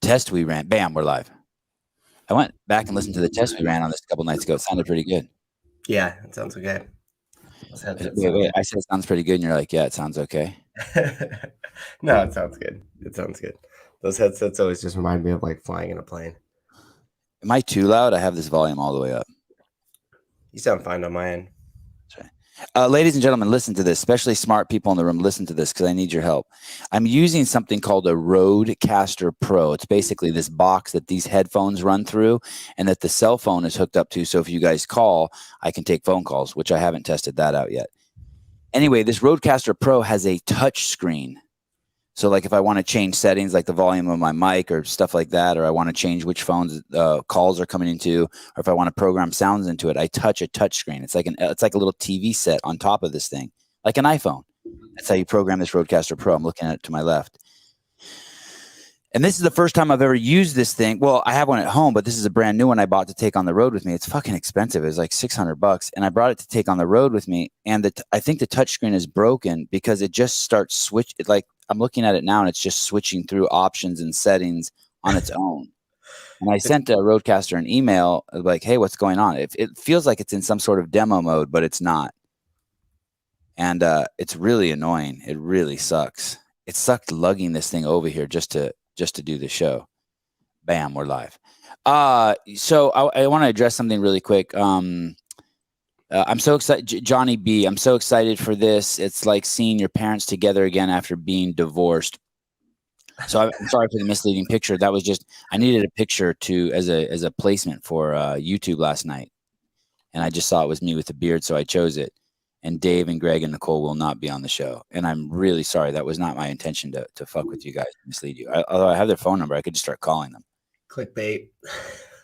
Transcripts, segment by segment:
test we ran. Bam, we're live. I went back and listened to the test we ran on this a couple nights ago. It sounded pretty good. Yeah, it sounds okay. Wait. I said it sounds pretty good, and you're like, yeah, it sounds okay. No, it sounds good. It sounds good. Those headsets always just remind me of like flying in a plane. Am I too loud? I have this volume all the way up. You sound fine on my end. That's right. Ladies and gentlemen, listen to this, especially smart people in the room. Listen to this because I need your help. I'm using something called a Rodecaster Pro. It's basically this box that these headphones run through and that the cell phone is hooked up to. So if you guys call, I can take phone calls, which I haven't tested that out yet. Anyway, this Rodecaster Pro has a touch screen. So like if I want to change settings like the volume of my mic or stuff like that, or I want to change which phones calls are coming into, or if I want to program sounds into it, I touch a touch screen. It's like a little TV set on top of this thing, like an iPhone. That's how you program this Rodecaster Pro. I'm looking at it to my left. And this is the first time I've ever used this thing. Well, I have one at home, but this is a brand new one I bought to take on the road with me. It's fucking expensive. It was like $600, and I brought it to take on the road with me. And I think the touchscreen is broken because it just starts like I'm looking at it now, and it's just switching through options and settings on its own. And I sent a Rodecaster an email like, "Hey, what's going on?" It feels like it's in some sort of demo mode, but it's not. And it's really annoying. It really sucks. It sucked lugging this thing over here just to do the show. Bam, we're live. So I want to address something really quick. I'm so excited, Johnny B. I'm so excited for this. It's like seeing your parents together again after being divorced. So I'm sorry for the misleading picture. That was just, I needed a picture as a placement for YouTube last night. And I just saw it was me with a beard, so I chose it. And Dave and Greg and Nicole will not be on the show. And I'm really sorry. That was not my intention to fuck with you guys, mislead you. Although I have their phone number, I could just start calling them. Clickbait.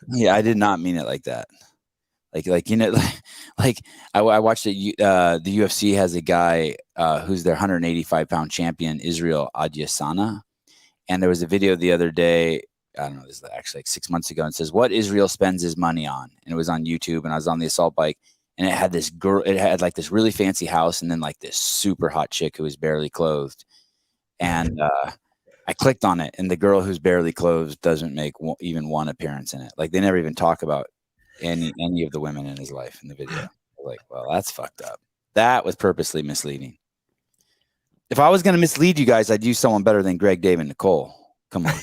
Yeah, I did not mean it like that. Like you know, like I watched it. The UFC has a guy who's their 185-pound champion, Israel Adesanya. And there was a video the other day, I don't know, this is actually like 6 months ago, and it says, what Israel spends his money on. And it was on YouTube, and I was on the assault bike. And it had this girl, it had like this really fancy house and then like this super hot chick who was barely clothed. And I clicked on it, and the girl who's barely clothed doesn't make even one appearance in it. Like they never even talk about any of the women in his life in the video. Like, well, that's fucked up. That was purposely misleading. If I was going to mislead you guys, I'd use someone better than Greg, Dave, and Nicole. Come on.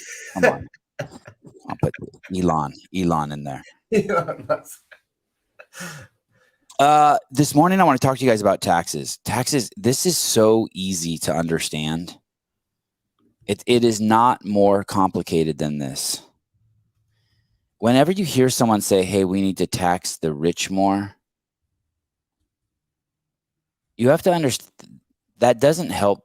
I'll put Elon in there. This morning, I want to talk to you guys about taxes. Taxes, this is so easy to understand. It is not more complicated than this. Whenever you hear someone say, hey, we need to tax the rich more, you have to understand that doesn't help.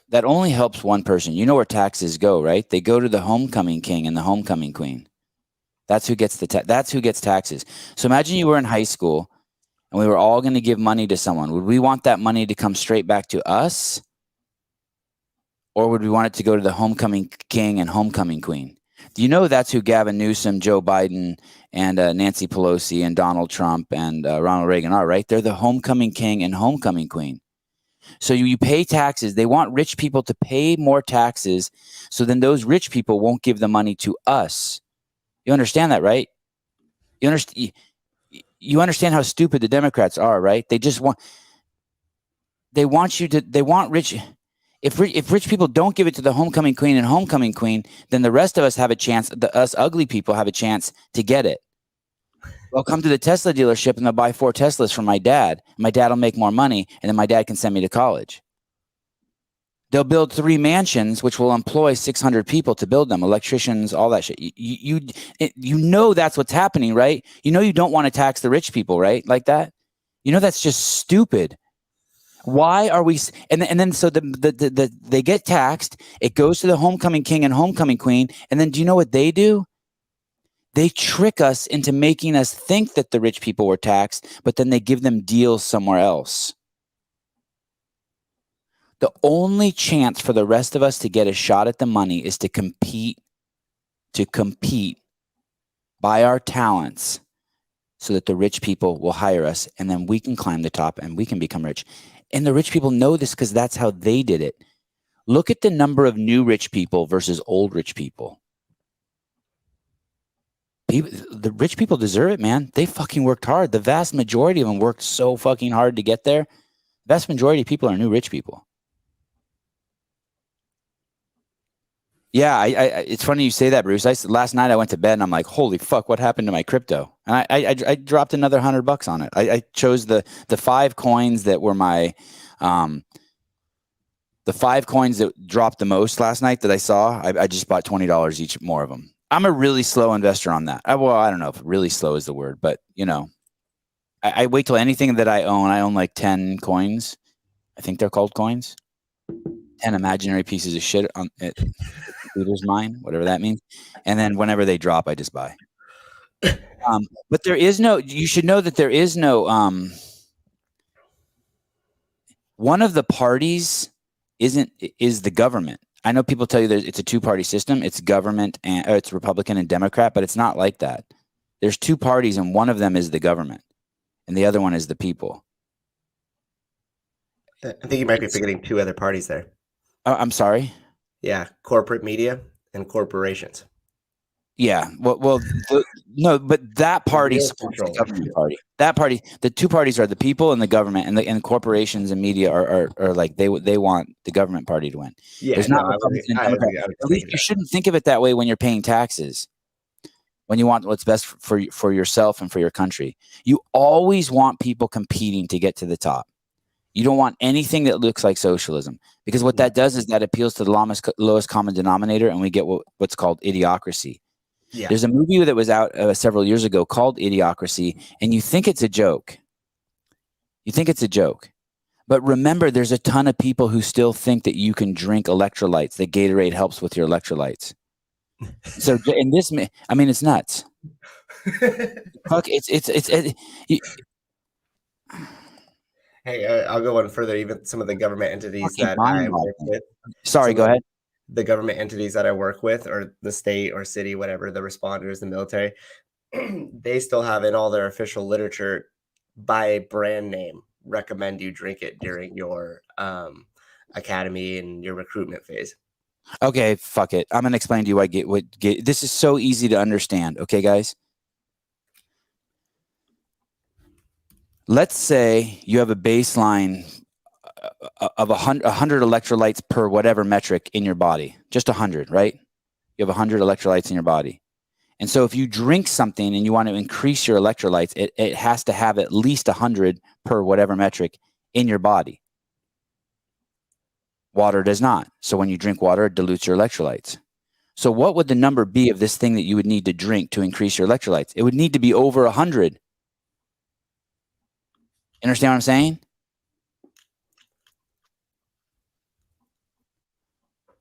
That only helps one person. You know where taxes go, right? They go to the homecoming king and the homecoming queen. That's who gets that's who gets taxes. So imagine you were in high school and we were all going to give money to someone. Would we want that money to come straight back to us? Or would we want it to go to the homecoming king and homecoming queen? Do you know that's who Gavin Newsom, Joe Biden, and Nancy Pelosi, and Donald Trump, and Ronald Reagan are, right? They're the homecoming king and homecoming queen. So you pay taxes. They want rich people to pay more taxes, so then those rich people won't give the money to us. You understand that, right? You understand how stupid the Democrats are, right? They want rich. If rich people don't give it to the homecoming queen and homecoming queen, then the rest of us have a chance. Us ugly people have a chance to get it. They'll come to the Tesla dealership and they'll buy 4 Teslas from my dad. My dad will make more money, and then my dad can send me to college. They'll build 3 mansions, which will employ 600 people to build them, electricians, all that shit. You know that's what's happening, right? You know you don't want to tax the rich people, right? Like that. You know that's just stupid. Why are we? And then so they get taxed. It goes to the homecoming king and homecoming queen, and then do you know what they do? They trick us into making us think that the rich people were taxed, but then they give them deals somewhere else. The only chance for the rest of us to get a shot at the money is to compete by our talents so that the rich people will hire us, and then we can climb the top and we can become rich. And the rich people know this because that's how they did it. Look at the number of new rich people versus old rich people. The rich people deserve it, man. They fucking worked hard. The vast majority of them worked so fucking hard to get there. The vast majority of people are new rich people. Yeah, it's funny you say that, Bruce. Last night I went to bed and I'm like, holy fuck, what happened to my crypto? And I dropped another $100 on it. I chose the 5 coins that were my the 5 coins that dropped the most last night that I saw. I just bought $20 each, more of them. I'm a really slow investor on that. Well, I don't know if really slow is the word, but you know, I wait till anything that I own like 10 coins. I think they're called coins. 10 imaginary pieces of shit on it. Computer's mine, whatever that means. And then whenever they drop, I just buy. But there is no, you should know that there is no, one of the parties is the government. I know people tell you that it's a 2-party system. It's government and it's Republican and Democrat, but it's not like that. There's 2 parties and one of them is the government and the other one is the people. I think you might be forgetting 2 other parties there. I'm sorry. Yeah, corporate media and corporations. Yeah, well, no, but that party supports the government party. That party, the 2 parties are the people and the government, and corporations and media are like they want the government party to win. Yeah, There's not Republican and Democrat. At least you shouldn't think of it that way when you're paying taxes. When you want what's best for yourself and for your country, you always want people competing to get to the top. You don't want anything that looks like socialism, because what that does is that appeals to the lowest common denominator, and we get what's called idiocracy. Yeah. There's a movie that was out several years ago called Idiocracy, and you think it's a joke. But remember, there's a ton of people who still think that you can drink electrolytes, that Gatorade helps with your electrolytes. So in this, I mean, it's nuts. Fuck, Hey, I'll go one further. Even some of the government entities that I work with. Sorry, go ahead. The government entities that I work with, or the state or city, whatever, the responders, the military, they still have in all their official literature, by brand name, recommend you drink it during your academy and your recruitment phase. Okay, fuck it. I'm going to explain to you what this is so easy to understand. Okay, guys? Let's say you have a baseline of 100 electrolytes per whatever metric in your body, just 100, right? You have 100 electrolytes in your body. And so if you drink something and you want to increase your electrolytes, it has to have at least 100 per whatever metric in your body. Water does not. So when you drink water, it dilutes your electrolytes. So what would the number be of this thing that you would need to drink to increase your electrolytes? It would need to be over 100. Understand what I'm saying?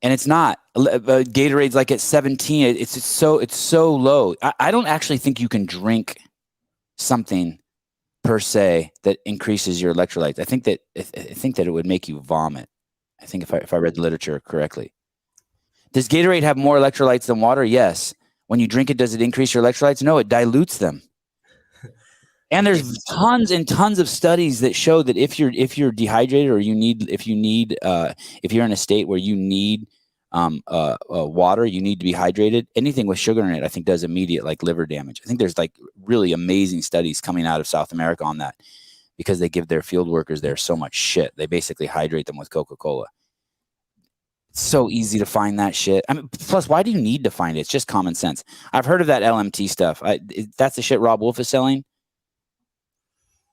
And it's not. Gatorade's like at 17. It's so low. I don't actually think you can drink something per se that increases your electrolytes. I think that it would make you vomit. I think if I read the literature correctly. Does Gatorade have more electrolytes than water? Yes. When you drink it, does it increase your electrolytes? No, it dilutes them. And there's tons and tons of studies that show that if you're dehydrated or if you're in a state where you need water, you need to be hydrated. Anything with sugar in it, I think, does immediate like liver damage. I think there's like really amazing studies coming out of South America on that, because they give their field workers there so much shit. They basically hydrate them with Coca-Cola. It's so easy to find that shit. I mean, plus, why do you need to find it? It's just common sense. I've heard of that LMT stuff. That's the shit Rob Wolf is selling.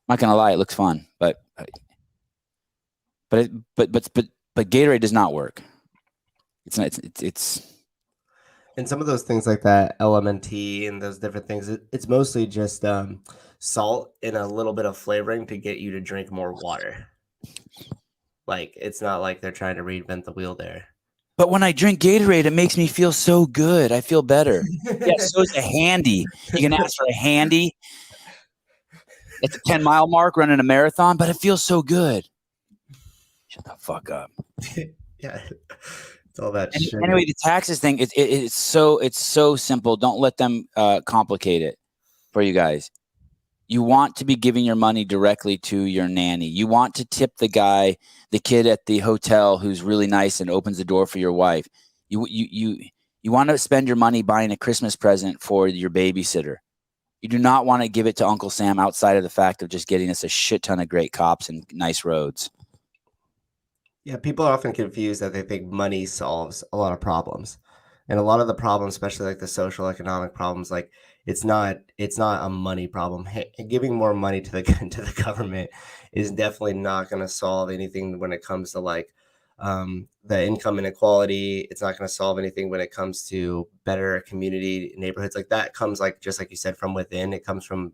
I'm not gonna lie, it looks fun, but Gatorade does not work. It's and some of those things like that LMNT and those different things. It's mostly just salt and a little bit of flavoring to get you to drink more water. Like, it's not like they're trying to reinvent the wheel there. But when I drink Gatorade, it makes me feel so good. I feel better. Yeah, so is a handy. You can ask for a handy. It's a 10-mile mark running a marathon, but it feels so good. Shut the fuck up. Yeah, it's all that shit. Anyway, the taxes thing, it's so simple. Don't let them complicate it for you guys. You want to be giving your money directly to your nanny. You want to tip the kid at the hotel who's really nice and opens the door for your wife. You want to spend your money buying a Christmas present for your babysitter. You do not want to give it to Uncle Sam outside of the fact of just getting us a shit ton of great cops and nice roads. Yeah, people are often confused that they think money solves a lot of problems. And a lot of the problems, especially like the social economic problems, like it's not a money problem. Giving more money to the to the government is definitely not going to solve anything when it comes to like the income inequality. It's not going to solve anything when it comes to better community neighborhoods. Like that comes like just like you said from within. It comes from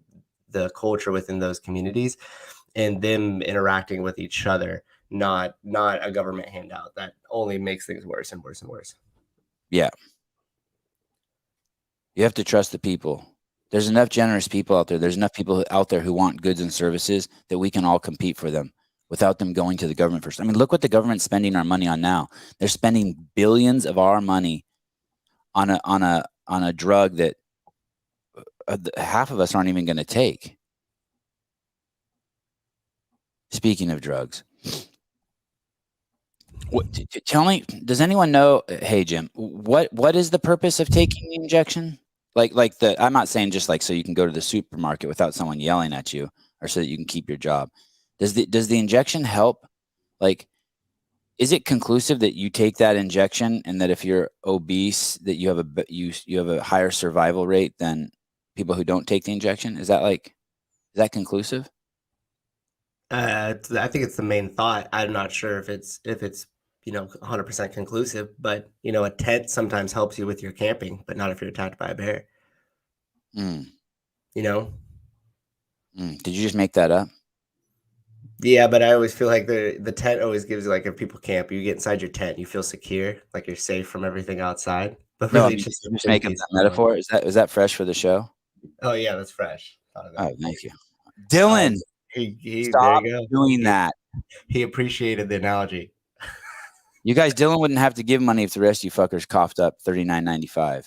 the culture within those communities and them interacting with each other, not a government handout that only makes things worse and worse and worse. Yeah. You have to trust the people. There's enough generous people out there. There's enough people out there who want goods and services that we can all compete for them without them going to the government first. I mean, look what the government's spending our money on now. They're spending billions of our money on a drug that half of us aren't even going to take. Speaking of drugs, tell me, does anyone know? Hey, Jim, what is the purpose of taking the injection? I'm not saying just like so you can go to the supermarket without someone yelling at you or so that you can keep your job. Does the injection help? Like, is it conclusive that you take that injection and that if you're obese, that you have a higher survival rate than people who don't take the injection? Is that conclusive? I think it's the main thought. I'm not sure if it's 100% conclusive, but a tent sometimes helps you with your camping, but not if you're attacked by a bear. Mm. Did you just make that up? Yeah, but I always feel like the tent always gives you, like, if people camp, you get inside your tent, you feel secure, like you're safe from everything outside. But No, really, I'm it's just just making that metaphor. Is that fresh for the show? Oh yeah, that's fresh. Oh, thank you, Dylan. There Stop you go. doing that. He appreciated the analogy. You guys, Dylan wouldn't have to give money if the rest of you fuckers coughed up $39.95.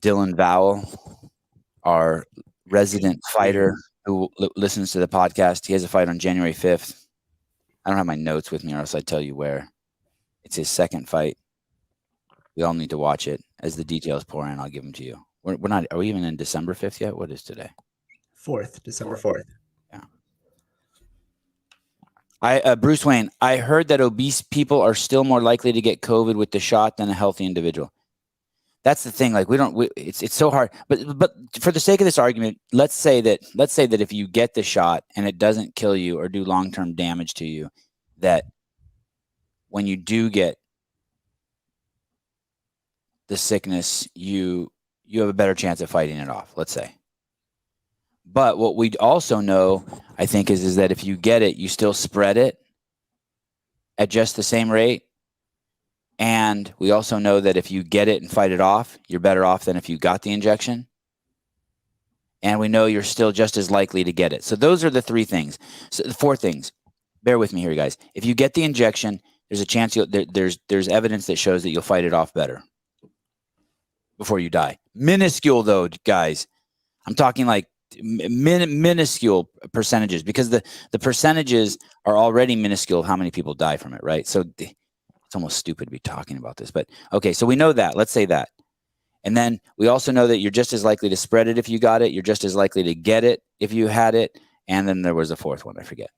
Dylan Vowell, our resident fighter who listens to the podcast, he has a fight on January 5th. I don't have my notes with me, or else I'd tell you where. It's his second fight. We all need to watch it. As the details pour in, I'll give them to you. We're not. Are we even in December 5th yet? What is today? December 4th. Yeah. Bruce Wayne, I heard that obese people are still more likely to get COVID with the shot than a healthy individual. That's the thing. Like it's so hard. But for the sake of this argument, let's say that if you get the shot and it doesn't kill you or do long-term damage to you, that when you do get the sickness, you have a better chance of fighting it off, let's say. But what we also know, I think, is that if you get it, you still spread it at just the same rate. And we also know that if you get it and fight it off, you're better off than if you got the injection. And we know you're still just as likely to get it. So those are the three things. So the four things. Bear with me here, guys. If you get the injection, there's a chance there's evidence that shows that you'll fight it off better before you die. Minuscule, though, guys. I'm talking like minuscule percentages, because the percentages are already minuscule of how many people die from it, right? So it's almost stupid to be talking about this, but okay, so we know that. Let's say that. And then we also know that you're just as likely to spread it if you got it. You're just as likely to get it if you had it. And then there was a fourth one, I forget.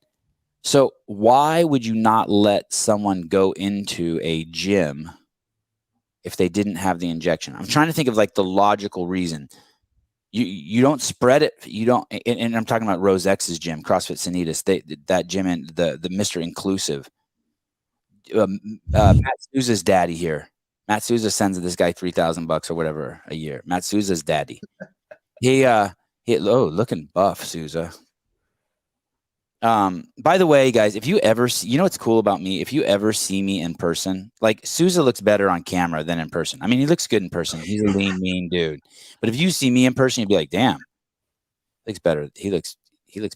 So why would you not let someone go into a gym if they didn't have the injection? I'm trying to think of like the logical reason. You don't spread it. You don't, and I'm talking about Rose X's gym, CrossFit Sanitas, that gym, and the Mr. Inclusive. Matt Souza's daddy here. Matt Souza sends this guy $3,000 or whatever a year. Matt Souza's daddy. He looking buff, Souza. By the way, guys, if you ever see, you know what's cool about me? If you ever see me in person, like Souza looks better on camera than in person. I mean, he looks good in person. He's a lean, mean dude. But if you see me in person, you'd be like, damn, looks better. He looks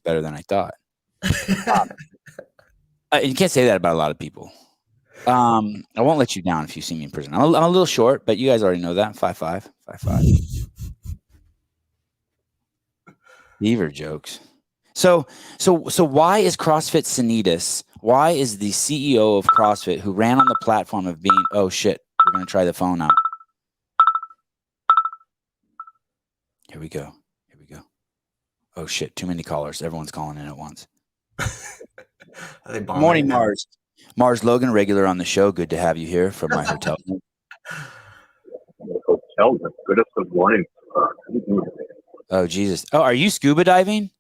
better than I thought. You can't say that about a lot of people. I won't let you down if you see me in person. I'm a little short, but you guys already know that. 5'5". Beaver jokes. So why is CrossFit Sanitas? Why is the CEO of CrossFit, who ran on the platform of being, oh shit, we're going to try the phone out. Here we go. Oh shit, too many callers. Everyone's calling in at once. Morning, Mars. Mars Logan, regular on the show. Good to have you here from my hotel. Hotel, good morning. Oh Jesus. Oh, are you scuba diving?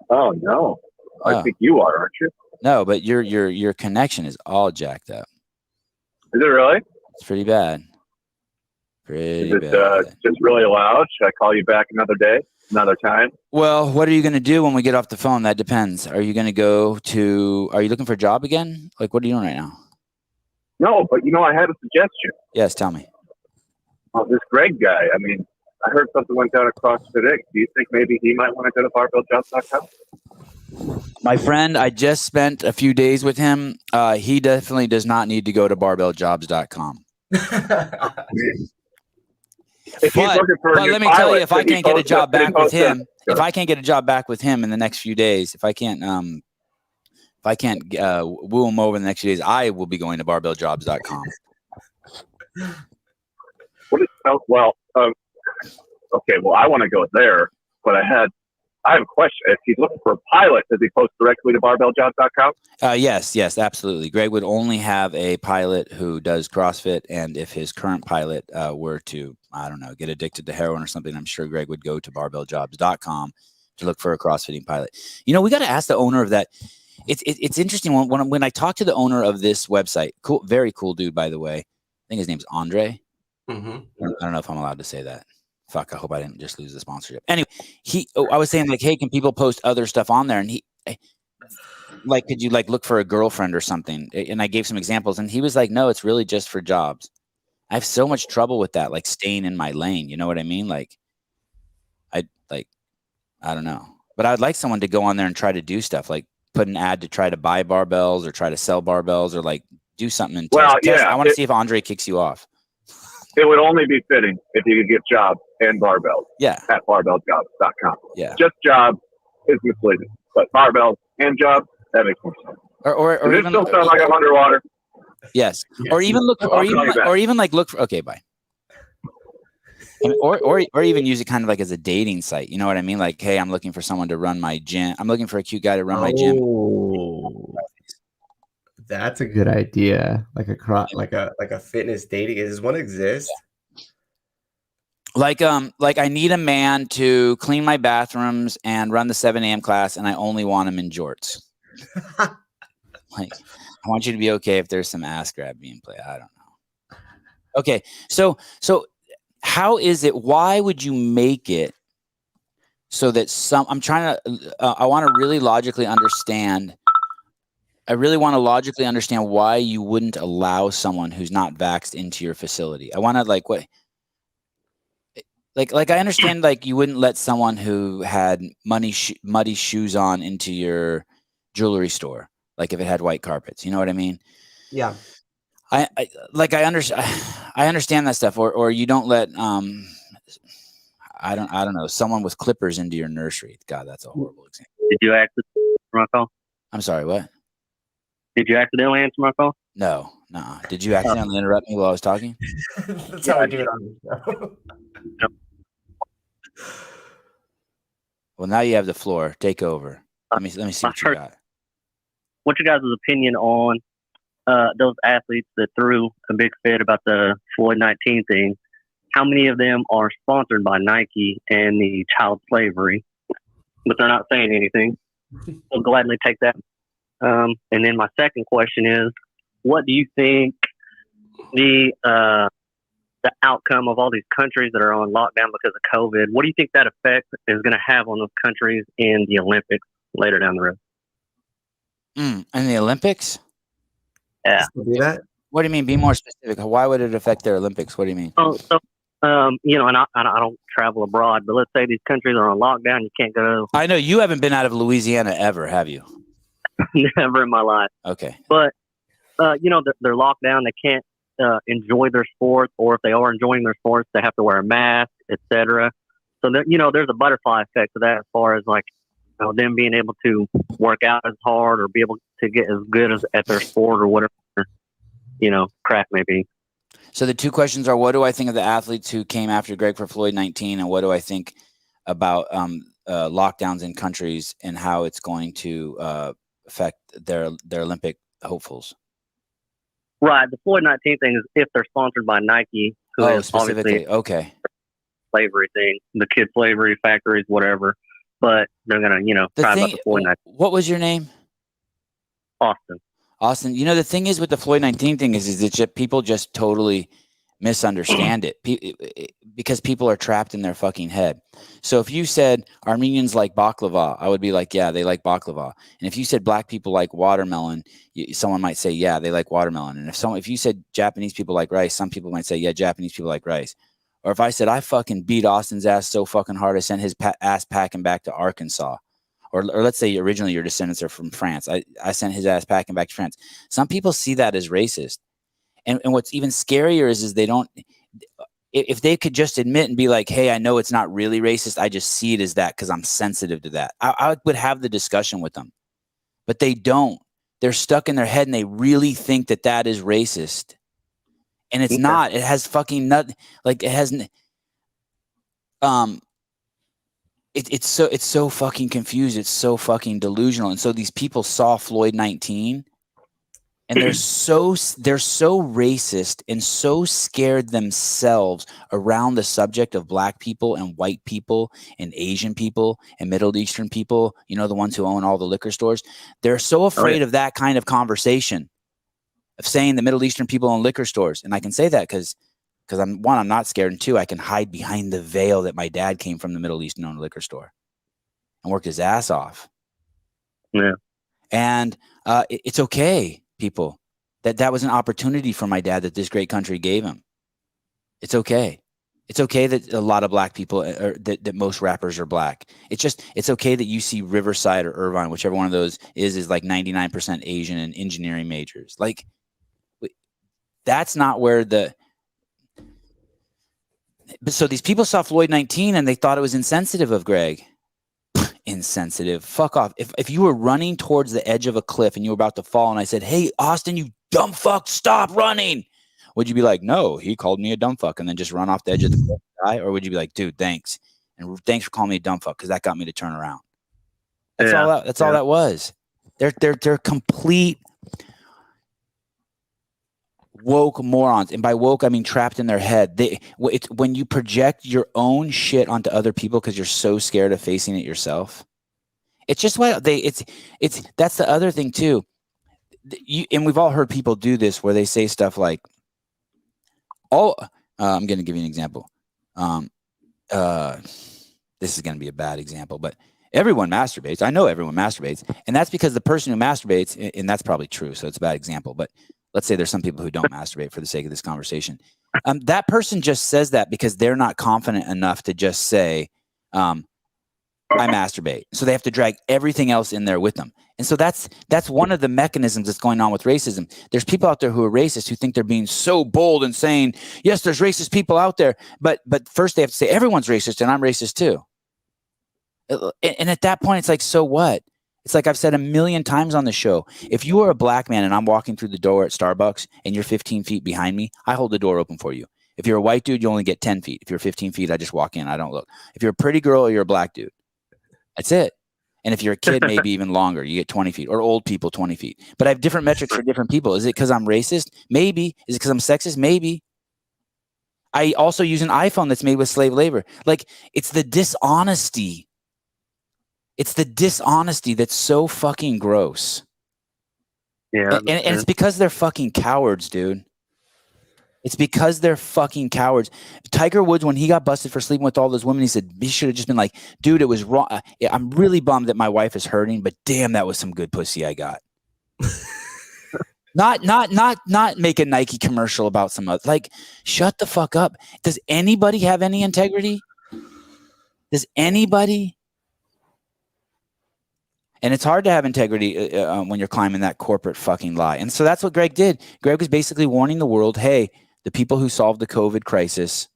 Oh no, I think you are, aren't you? No, but your connection is all jacked up. Is it really? It's pretty bad. Is it just really loud? Should I call you back another day, another time? Well, what are you going to do when we get off the phone? That depends. Are you going to are you looking for a job again? Like, what are you doing right now? No, but I had a suggestion. Yes, tell me. This Greg guy, I heard something went down at CrossFit. Do you think maybe he might want to go to barbelljobs.com? My friend, I just spent a few days with him. He definitely does not need to go to barbelljobs.com. But let me tell you, if I can't get a job back with him, in the next few days, if I can't woo him over in the next few days, I will be going to barbelljobs.com. Okay, well, I want to go there, but I have a question. If he's looking for a pilot, does he post directly to barbelljobs.com? Yes, absolutely. Greg would only have a pilot who does CrossFit, and if his current pilot were to, I don't know, get addicted to heroin or something, I'm sure Greg would go to barbelljobs.com to look for a CrossFitting pilot. We got to ask the owner of that. It's interesting when I talk to the owner of this website. Cool, very cool dude, by the way. I think his name's Andre. Mm-hmm. I don't know if I'm allowed to say that. Fuck, I hope I didn't just lose the sponsorship. Anyway, I was saying, like, hey, can people post other stuff on there? And could you look for a girlfriend or something? And I gave some examples, and he was like, no, it's really just for jobs. I have so much trouble with that, like staying in my lane. You know what I mean? I don't know, but I'd like someone to go on there and try to do stuff, like put an ad to try to buy barbells or try to sell barbells or like do something and test. I want to see if Andre kicks you off. It would only be fitting if you could get jobs and barbells. Yeah. At barbelljobs.com. Yeah. Just jobs is misleading, but barbells and jobs, that makes more sense. Or does it still sound like I'm underwater? Yes. Or even look for, okay, bye. Or even use it kind of like as a dating site. You know what I mean? Like, hey, I'm looking for someone to run my gym. I'm looking for a cute guy to run my gym. That's a good idea. Like a fitness dating. Does one exist? Like I need a man to clean my bathrooms and run the 7 a.m. class, and I only want him in jorts. Like, I want you to be okay if there's some ass grab being played. I don't know. Okay, so how is it? Why would you make it so that I'm trying to? I want to really logically understand. I really want to logically understand why you wouldn't allow someone who's not vaxxed into your facility. I want to I understand, like, you wouldn't let someone who had muddy shoes on into your jewelry store, like if it had white carpets. You know what I mean? Yeah. I understand that stuff, or you don't let I don't know, someone with clippers into your nursery. God, that's a horrible example. Did you accidentally answer my call? I'm sorry, what? Did you accidentally answer my call? No. Did you accidentally interrupt me while I was talking? That's how I do it on the show. Well, now you have the floor. Take over. Let me see what you got. What's your guys' opinion on those athletes that threw a big fit about the Floyd 19 thing? How many of them are sponsored by Nike and the child slavery, but they're not saying anything? I'll gladly take that. And then my second question is, what do you think the outcome of all these countries that are on lockdown because of COVID, what do you think that effect is going to have on those countries in the Olympics later down the road? In the Olympics? Yeah. Do that? What do you mean? Be more specific. Why would it affect their Olympics? What do you mean? And I don't travel abroad, but let's say these countries are on lockdown. You can't go. I know you haven't been out of Louisiana ever, have you? Never in my life. Okay. But, they're locked down. They can't enjoy their sports, or if they are enjoying their sports, they have to wear a mask, etc. So there, there's a butterfly effect to that as far as like, them being able to work out as hard or be able to get as good as at their sport or whatever, craft may be. So the two questions are: what do I think of the athletes who came after Greg for Floyd 19, and what do I think about lockdowns in countries and how it's going to affect their Olympic hopefuls? Right. The Floyd 19 thing is if they're sponsored by Nike, who is specifically, obviously okay, slavery thing, the kid slavery factories, whatever. But they're gonna, try about the Floyd 19. What was your name? Austin. Austin. The thing is with the Floyd 19 thing is that people just totally misunderstand it because people are trapped in their fucking head. So if you said Armenians like baklava, I would be like, yeah, they like baklava. And if you said black people like watermelon, someone might say, yeah, they like watermelon. And if you said Japanese people like rice, some people might say, yeah, Japanese people like rice. Or if I said I fucking beat Austin's ass so fucking hard I sent his ass packing back to Arkansas. Or let's say originally your descendants are from France. I sent his ass packing back to France. Some people see that as racist. And what's even scarier is they don't, if they could just admit and be like, hey, I know it's not really racist. I just see it as that because I'm sensitive to that. I would have the discussion with them. But they don't. They're stuck in their head and they really think that is racist. And it's not. It has fucking nothing. Like it hasn't. It's so fucking confused. It's so fucking delusional. And so these people saw Floyd 19, and they're so racist and so scared themselves around the subject of black people and white people and Asian people and Middle Eastern people. The ones who own all the liquor stores. They're so afraid of that kind of conversation. Of saying the Middle Eastern people own liquor stores. And I can say that because I'm not scared. And two, I can hide behind the veil that my dad came from the Middle East and owned a liquor store and worked his ass off. Yeah. And it's okay, people, that was an opportunity for my dad that this great country gave him. It's okay. It's okay that a lot of black people, that most rappers are black. It's okay that you see Riverside or Irvine, whichever one of those is like 99% Asian and engineering majors. Like, that's not where so these people saw Floyd 19 and they thought it was insensitive of Greg. Insensitive. Fuck off. If you were running towards the edge of a cliff and you were about to fall and I said, hey, Austin, you dumb fuck, stop running. Would you be like, no, he called me a dumb fuck and then just run off the edge of the cliff and die? Or would you be like, dude, thanks. And thanks for calling me a dumb fuck because that got me to turn around. That's all that was. They're complete woke morons, and by woke I mean trapped in their head. It's when you project your own shit onto other people because you're so scared of facing it yourself. It's just what that's the other thing too. And we've all heard people do this where they say stuff like, I'm going to give you an example. This is going to be a bad example, but everyone masturbates. I know everyone masturbates, and that's because the person who masturbates, and that's probably true, so it's a bad example, but let's say there's some people who don't masturbate for the sake of this conversation. That person just says that because they're not confident enough to just say, I masturbate. So they have to drag everything else in there with them. And so that's one of the mechanisms that's going on with racism. There's people out there who are racist who think they're being so bold and saying, yes, there's racist people out there. But first they have to say everyone's racist and I'm racist too. And at that point, it's like, so what? It's like I've said a million times on the show. If you are a black man and I'm walking through the door at Starbucks and you're 15 feet behind me, I hold the door open for you. If you're a white dude, you only get 10 feet. If you're 15 feet, I just walk in. I don't look. If you're a pretty girl or you're a black dude, that's it. And if you're a kid, maybe even longer. You get 20 feet, or old people 20 feet. But I have different metrics for different people. Is it because I'm racist? Maybe. Is it because I'm sexist? Maybe. I also use an iPhone that's made with slave labor. Like, it's the dishonesty. It's the dishonesty that's so fucking gross. Yeah. And it's because they're fucking cowards, dude. It's because they're fucking cowards. Tiger Woods, when he got busted for sleeping with all those women, he said he should have just been like, dude, it was wrong. I'm really bummed that my wife is hurting, but damn, that was some good pussy I got. Not make a Nike commercial about some other, like, shut the fuck up. Does anybody have any integrity? Does anybody? And it's hard to have integrity when you're climbing that corporate fucking lie. And so that's what Greg did. Greg was basically warning the world, hey, the people who solved the COVID crisis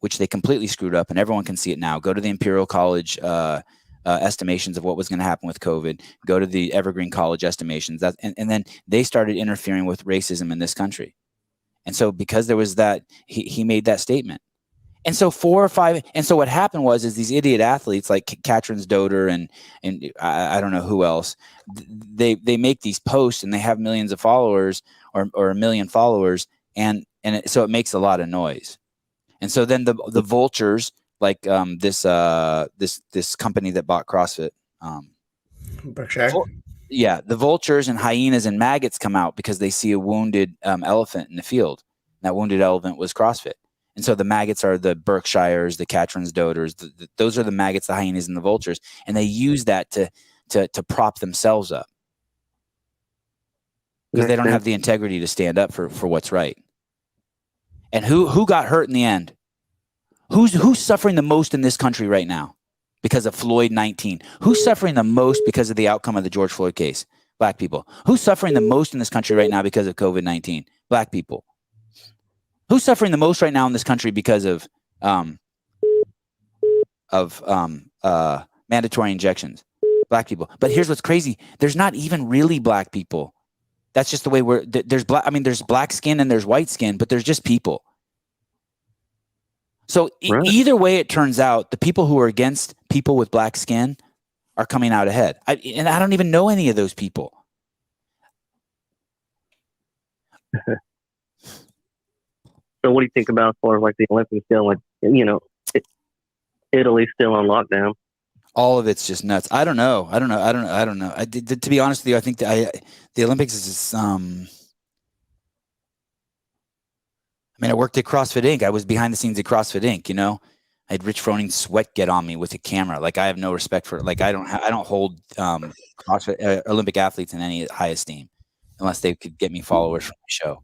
which they completely screwed up, and everyone can see it now. Go to the Imperial College estimations of what was going to happen with COVID. Go to the Evergreen College estimations. And then they started interfering with racism in this country. And so because there was that, he made that statement. And so 4 or 5, and so what happened is these idiot athletes like Katrin's Doder and I don't know who else, they make these posts and they have millions of followers or 1 million followers, so it makes a lot of noise. And so then the vultures, like this company that bought CrossFit, Berkshire. Yeah, the vultures and hyenas and maggots come out because they see a wounded elephant in the field. That wounded elephant was CrossFit. And so the maggots are the Berkshires, the Katrin's Doders. Those are the maggots, the hyenas, and the vultures. And they use that to prop themselves up because they don't have the integrity to stand up for what's right. And who got hurt in the end? Who's suffering the most in this country right now because of Floyd 19? Who's suffering the most because of the outcome of the George Floyd case? Black people. Who's suffering the most in this country right now because of COVID-19? Black people. Who's suffering the most right now in this country because of mandatory injections? Black people. But here's what's crazy: there's not even really black people. That's just the way there's black. I mean, there's black skin and there's white skin, but there's just people. So either way it turns out, the people who are against people with black skin are coming out ahead. And I don't even know any of those people. So what do you think about as far as like the Olympics still, like, Italy's still on lockdown? All of it's just nuts. I don't know. To be honest with you, I think the Olympics is I worked at CrossFit Inc. I was behind the scenes at CrossFit Inc. I had Rich Froning's sweat get on me with a camera. Like, I have no respect for it. Like, I don't hold CrossFit Olympic athletes in any high esteem unless they could get me followers from my show.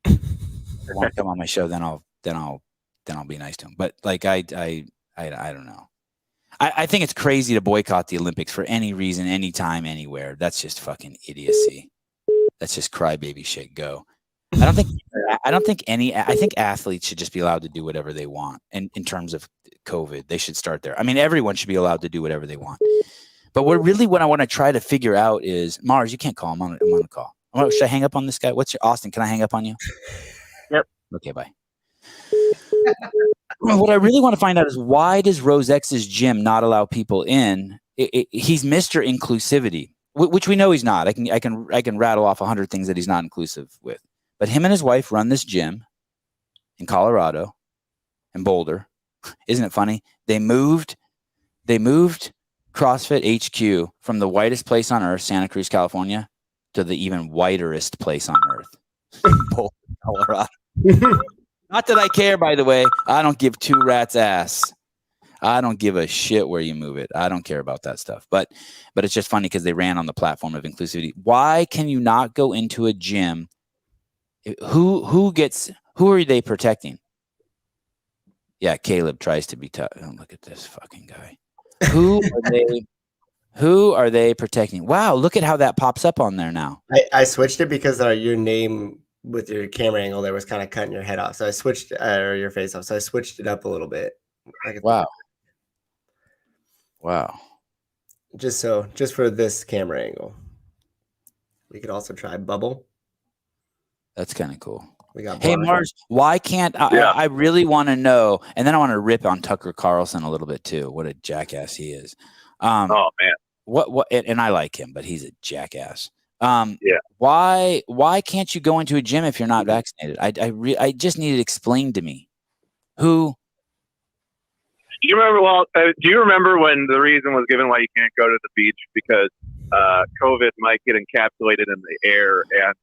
If they want to come on my show, then I'll be nice to them. But like, I don't know. I think it's crazy to boycott the Olympics for any reason, anytime, anywhere. That's just fucking idiocy. That's just crybaby shit. Go. I think athletes should just be allowed to do whatever they want. And in terms of COVID, they should start there. I mean, everyone should be allowed to do whatever they want. But what I want to try to figure out is, Mars, you can't call. I'm on a call. Should I hang up on this guy? Austin, can I hang up on you? Yep. Okay, bye. What I really want to find out is, why does Rose X's gym not allow people in? He's Mr. Inclusivity, which we know he's not. I can rattle off 100 things that he's not inclusive with. But him and his wife run this gym in Colorado, in Boulder. Isn't it funny? They moved CrossFit HQ from the whitest place on earth, Santa Cruz, California, to the even whiterest place on earth, Boulder, Colorado. Not that I care, by the way. I don't give two rats ass. I don't give a shit where you move it. I don't care about that stuff. But it's just funny because they ran on the platform of inclusivity. Why can you not go into a gym? Who are they protecting? Yeah, Caleb tries to be tough. Oh, look at this fucking guy. Who are they protecting? Wow, look at how that pops up on there now. I switched it because your name with your camera angle there was kind of cutting your head off. So I switched or your face off. So I switched it up a little bit. Wow. Just for this camera angle. We could also try bubble. That's kind of cool. We got Hey, Mars, why can't I really want to know, and then I want to rip on Tucker Carlson a little bit too. What a jackass he is. Oh man. What and I like him, but he's a jackass. Yeah. Why can't you go into a gym if you're not vaccinated? I just need it explained to me. Who? Do you remember when the reason was given why you can't go to the beach because COVID might get encapsulated in the air and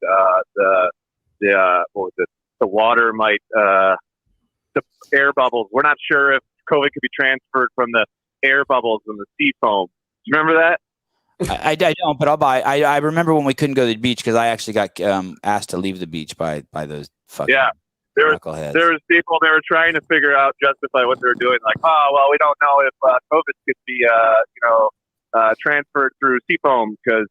the water might the air bubbles. We're not sure if COVID could be transferred from the air bubbles and the sea foam. Do you remember that? I don't, but I'll buy. I remember when we couldn't go to the beach because I actually got asked to leave the beach by those fucking knuckleheads. There was people that were trying to justify what they were doing. Like, oh well, we don't know if COVID could be transferred through seafoam because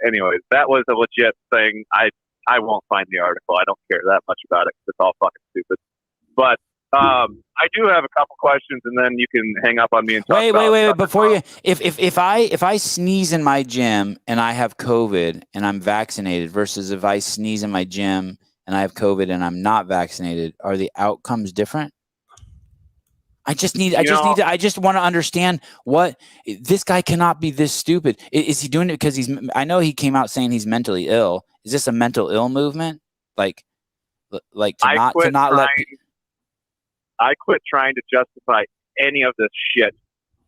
anyways, that was a legit thing. I won't find the article. I don't care that much about it because it's all fucking stupid. But I do have a couple questions, and then you can hang up on me and talk wait. Before you, if I sneeze in my gym and I have COVID and I'm vaccinated versus if I sneeze in my gym and I have COVID and I'm not vaccinated, are the outcomes different? I just want to understand what this guy cannot be this stupid. Is he doing it because I know he came out saying he's mentally ill. Is this a mental ill movement? Like to not let. I quit trying to justify any of this shit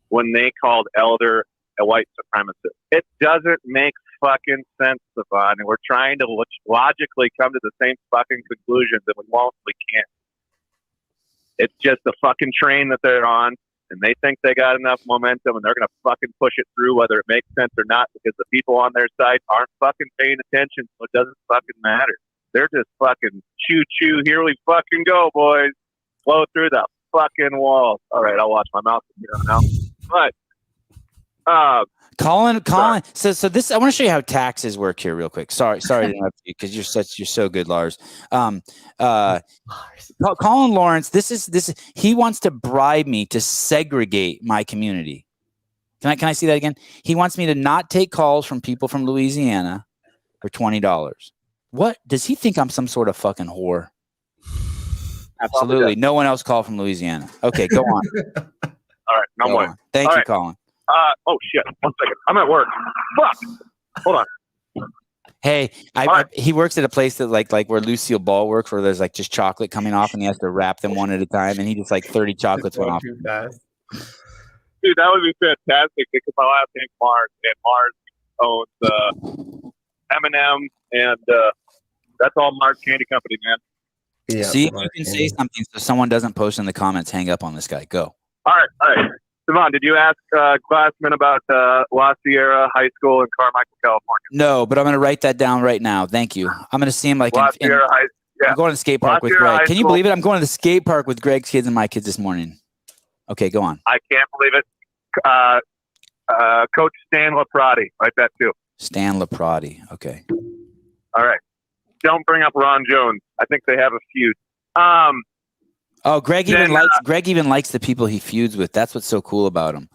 when they called Elder a white supremacist. It doesn't make fucking sense, Sevan, and we're trying to logically come to the same fucking conclusions, and we can't. It's just the fucking train that they're on, and they think they got enough momentum, and they're going to fucking push it through whether it makes sense or not, because the people on their side aren't fucking paying attention, so it doesn't fucking matter. They're just fucking choo-choo, here we fucking go, boys. Blow through the fucking walls. All right, I'll watch my mouth from here on out. But Colin. So this, I want to show you how taxes work here, real quick. Sorry to interrupt you because you're so good, Lars. Colin Lawrence. This. He wants to bribe me to segregate my community. Can I see that again? He wants me to not take calls from people from Louisiana for $20. What does he think? I'm some sort of fucking whore? Absolutely. No one else called from Louisiana. Okay, go on. All right, no more. Thank you, Colin. Oh shit! 1 second. I'm at work. Fuck. Hold on. Hey, he works at a place that like where Lucille Ball works, where there's like just chocolate coming off, and he has to wrap them one at a time, and he just like 30 chocolates went off. Dude, that would be fantastic because my last name's Mars, and Mars owns M&M, and that's all Mars Candy Company, man. Yeah, see if you can say something so someone doesn't post in the comments. Hang up on this guy. Go. All right. Sevan, did you ask Glassman about La Sierra High School in Carmichael, California? No, but I'm going to write that down right now. Thank you. I'm going to see him like La Sierra High. Yeah. I'm going to the skate park with Greg. Can you believe it? I'm going to the skate park with Greg's kids and my kids this morning. Okay, go on. I can't believe it. Coach Stan Laprati. Write that too. Stan Laprati. Okay. All right. Don't bring up Ron Jones. I think they have a feud. Greg even likes the people he feuds with. That's what's so cool about him.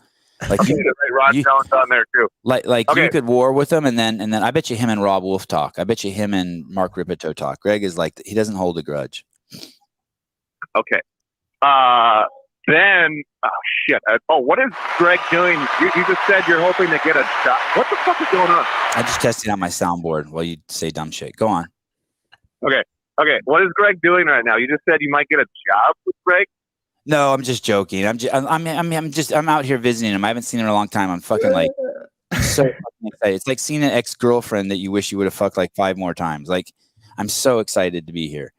Like Ron Jones on there too. Like you could war with him, and then I bet you him and Rob Wolf talk. I bet you him and Mark Ripito talk. Greg is like, he doesn't hold a grudge. Okay. Then shit. What is Greg doing? You just said you're hoping to get a shot. What the fuck is going on? I just tested out my soundboard while you say dumb shit. Go on. Okay. What is Greg doing right now? You just said you might get a job with Greg. No, I'm just joking. I'm out here visiting him. I haven't seen him in a long time. I'm fucking like so fucking excited. It's like seeing an ex-girlfriend that you wish you would have fucked like 5 more times. Like, I'm so excited to be here,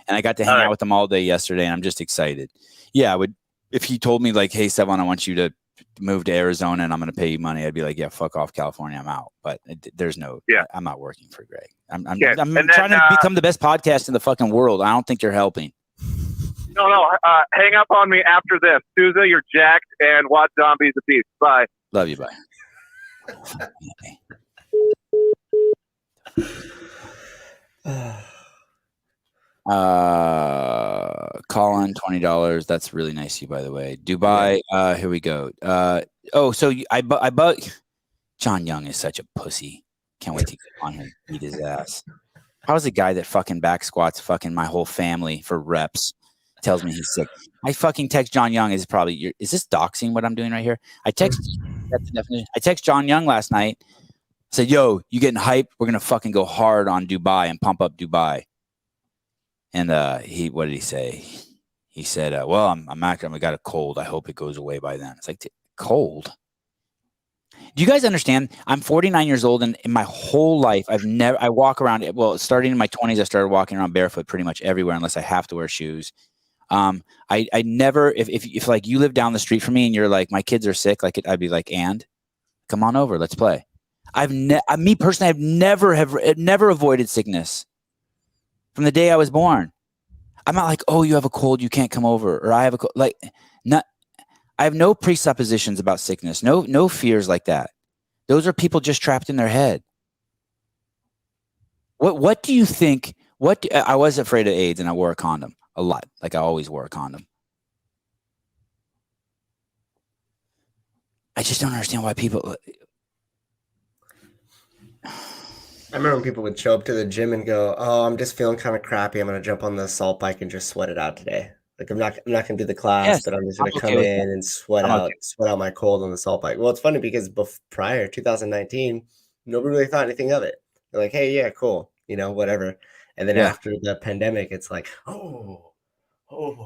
and I got to hang out with him all day yesterday, and I'm just excited. Yeah, I would if he told me like, "Hey, Sevan, I want you to move to Arizona and I'm going to pay you money," I'd be like, "Yeah, fuck off, California, I'm out." But there's no, I'm not working for Greg. I'm trying to become the best podcast in the fucking world. I don't think you're helping. No. Hang up on me after this. Souza, you're jacked, and Watt Zombie's a beast. Bye. Love you. Bye. Colin, $20. That's really nice of you, by the way. Dubai. Here we go. So I bought. John Young is such a pussy. Can't wait to get on him and beat his ass. How is a guy that fucking back squats fucking my whole family for reps tells me he's sick? I fucking text John Young. Is this doxing what I'm doing right here? That's the definition. I text John Young last night. Said, "Yo, you getting hype? We're gonna fucking go hard on Dubai and pump up Dubai." And what did he say? He said, "Well, I'm actually got a cold. I hope it goes away by then." It's like, cold. Do you guys understand? I'm 49 years old, and in my whole life, I walk around. Well, starting in my 20s, I started walking around barefoot pretty much everywhere, unless I have to wear shoes. I never, if like you live down the street from me and you're like, my kids are sick, like I'd be like, and come on over, let's play. Me personally, I've never avoided sickness from the day I was born. I'm not like, oh, you have a cold, you can't come over, or I have a cold. Like, not. I have no presuppositions about sickness. No fears like that. Those are people just trapped in their head. What do you think? I was afraid of AIDS and I wore a condom a lot. Like I always wore a condom. I just don't understand why people. I remember when people would show up to the gym and go, "Oh, I'm just feeling kind of crappy. I'm gonna jump on the assault bike and just sweat it out today. Like I'm not gonna do the class, Yes, but I'm just I'm gonna okay come with that. in and I'm okay. sweat out my cold on the assault bike." Well, it's funny because prior 2019, nobody really thought anything of it. They're like, "Hey, yeah, cool, whatever." And then Yeah. after the pandemic, it's like, oh, hold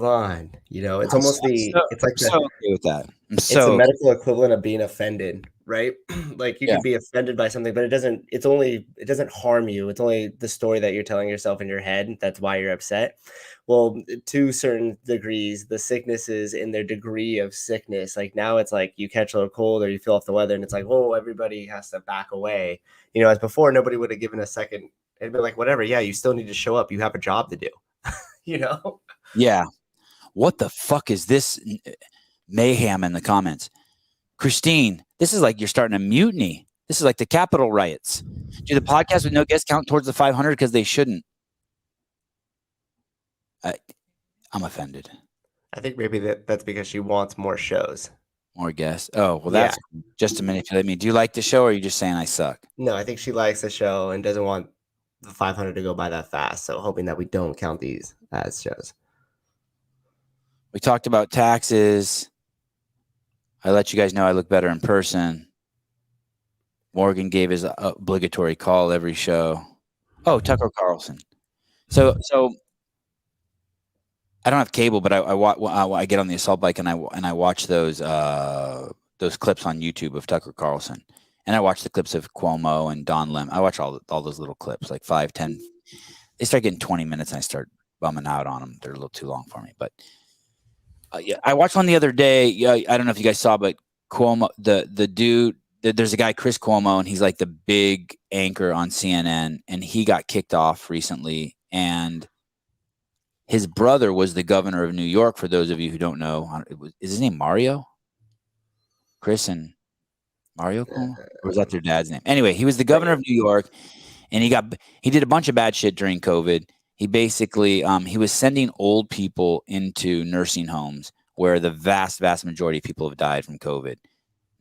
on. It's I'm so, almost it's like I'm so okay with that. I'm it's the so medical equivalent of being offended, right? Like you yeah. could be offended by something, but it doesn't harm you. It's only the story that you're telling yourself in your head. That's why you're upset. Well, to certain degrees, the sicknesses in their degree of sickness, like now it's like you catch a little cold or you feel off the weather and it's like, oh, everybody has to back away. As before, nobody would have given a second. It'd be like, whatever. Yeah, you still need to show up. You have a job to do, you know? Yeah. What the fuck is this mayhem in the comments? Christine, this is like you're starting a mutiny. This is like the Capitol riots. Do the podcast with no guest count towards the 500 because they shouldn't? I'm offended. I think maybe that's because she wants more shows. More guests. Oh, well, that's just to manipulate me. Do you like the show or are you just saying I suck? No, I think she likes the show and doesn't want the 500 to go by that fast. So hoping that we don't count these as shows. We talked about taxes. I let you guys know I look better in person. Morgan gave his obligatory call every show. Oh, Tucker Carlson. So I don't have cable, but I get on the assault bike and I watch those clips on YouTube of Tucker Carlson, and I watch the clips of Cuomo and Don Lemon. I watch all those little clips, like 5, 10. They start getting 20 minutes, and I start bumming out on them. They're a little too long for me. But yeah, I watched one the other day. Yeah, I don't know if you guys saw, but Cuomo, the dude. There's a guy, Chris Cuomo, and he's like the big anchor on CNN, and he got kicked off recently, and his brother was the governor of New York. For those of you who don't know, is his name Mario? Chris and Mario Cuomo? Or was that their dad's name? Anyway, he was the governor of New York, and he did a bunch of bad shit during COVID. He basically he was sending old people into nursing homes where the vast majority of people have died from COVID.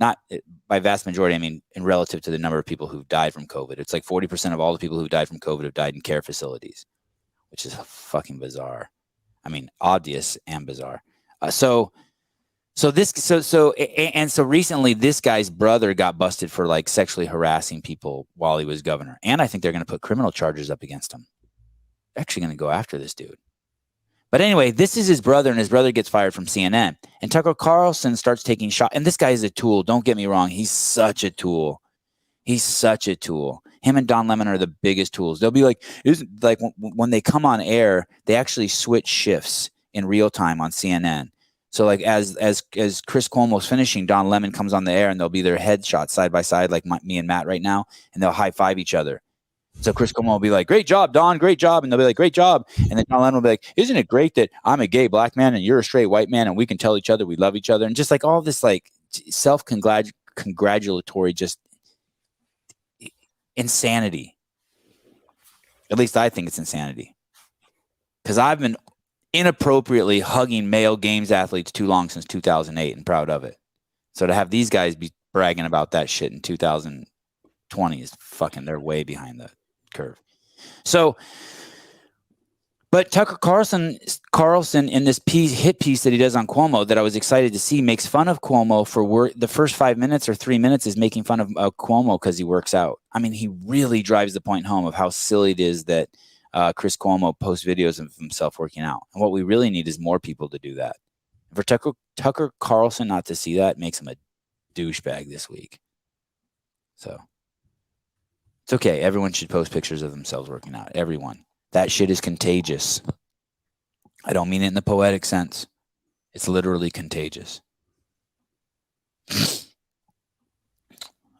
Not by vast majority, I mean in relative to the number of people who've died from COVID. It's like 40% of all the people who died from COVID have died in care facilities, which is fucking bizarre. I mean, obvious and bizarre. So recently this guy's brother got busted for like sexually harassing people while he was governor. And I think they're going to put criminal charges up against him. They're actually going to go after this dude. But anyway, this is his brother, and his brother gets fired from CNN. And Tucker Carlson starts taking shots. And this guy is a tool. Don't get me wrong. He's such a tool. Him and Don Lemon are the biggest tools. They'll be like, when they come on air, they actually switch shifts in real time on CNN. So like as Chris Cuomo's finishing, Don Lemon comes on the air, and they'll be their headshots side by side, like me and Matt right now, and they'll high five each other. So Chris Cuomo will be like, "Great job, Don, great job," and they'll be like, "Great job," and then Don Lemon will be like, "Isn't it great that I'm a gay black man and you're a straight white man, and we can tell each other we love each other," and just like all this like self-congratulatory just insanity. At least I think it's insanity, because I've been inappropriately hugging male games athletes too long since 2008 and proud of it. So to have these guys be bragging about that shit in 2020 is fucking, they're way behind the curve. So, but Tucker Carlson in this hit piece that he does on Cuomo that I was excited to see makes fun of Cuomo for the first 5 minutes or 3 minutes is making fun of Cuomo because he works out. I mean, he really drives the point home of how silly it is that Chris Cuomo posts videos of himself working out. And what we really need is more people to do that. For Tucker Carlson not to see that makes him a douchebag this week. So it's okay. Everyone should post pictures of themselves working out. Everyone. That shit is contagious. I don't mean it in the poetic sense. It's literally contagious.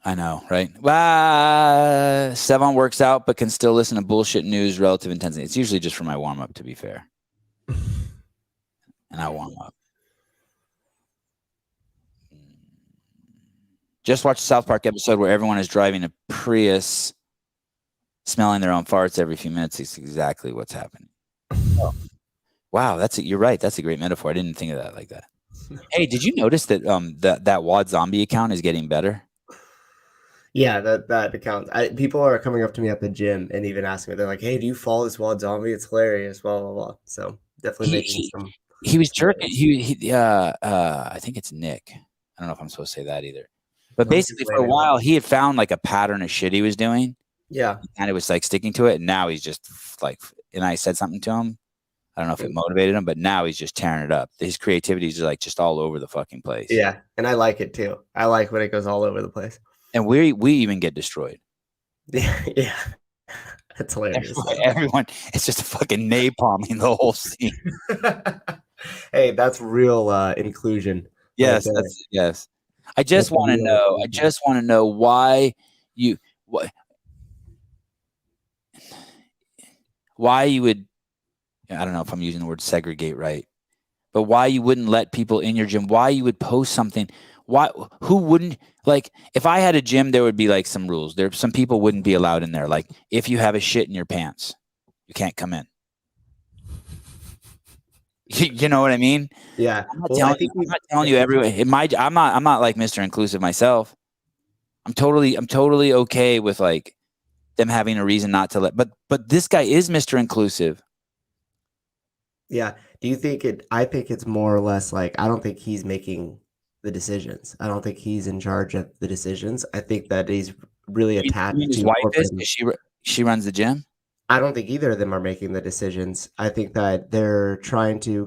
I know, right? Sevan works out but can still listen to bullshit news, relative intensity. It's usually just for my warm-up, to be fair. And I warm up. Just watched the South Park episode where everyone is driving a Prius, smelling their own farts every few minutes. It's exactly what's happening. Oh. Wow, you're right. That's a great metaphor. I didn't think of that like that. Hey, did you notice that that Wad Zombie account is getting better? Yeah, that account. People are coming up to me at the gym and even asking me. They're like, "Hey, do you follow this Wad Zombie? It's hilarious." Blah blah blah. So definitely He making he some. he was some jerking. waves. I think it's Nick. I don't know if I'm supposed to say that either. But No, just basically, for a wait, wait. while, he had found like a pattern of shit he was doing, Yeah. and it was like sticking to it. And now he's just like, and I said something to him. I don't know if it motivated him, but now he's just tearing it up. His creativity is like just all over the fucking place. Yeah, and I like it too. I like when it goes all over the place. And we even get destroyed. Yeah, that's hilarious. Everyone, it's just a fucking napalming the whole scene. Hey, that's real inclusion. Yes, right there. yes. I just That's want to real know. I inclusion. just want to know why you would. I don't know if I'm using the word segregate right, but why you wouldn't let people in your gym? Why you would post something? Why? Who wouldn't? Like, if I had a gym, there would be like some rules. There, some people wouldn't be allowed in there. Like, if you have a shit in your pants, you can't come in. You know what I mean? Yeah. I'm not Well, telling you. I'm not telling you everyone. I'm not like Mr. Inclusive myself. I'm totally okay with like them having a reason not to let. But this guy is Mr. Inclusive. Yeah. Do you think it? I think it's more or less like I don't think he's making the decisions. I don't think he's in charge of the decisions. I think that he's really You attached mean his to wife corporate. is? 'Cause she runs the gym. I don't think either of them are making the decisions. I think that they're trying to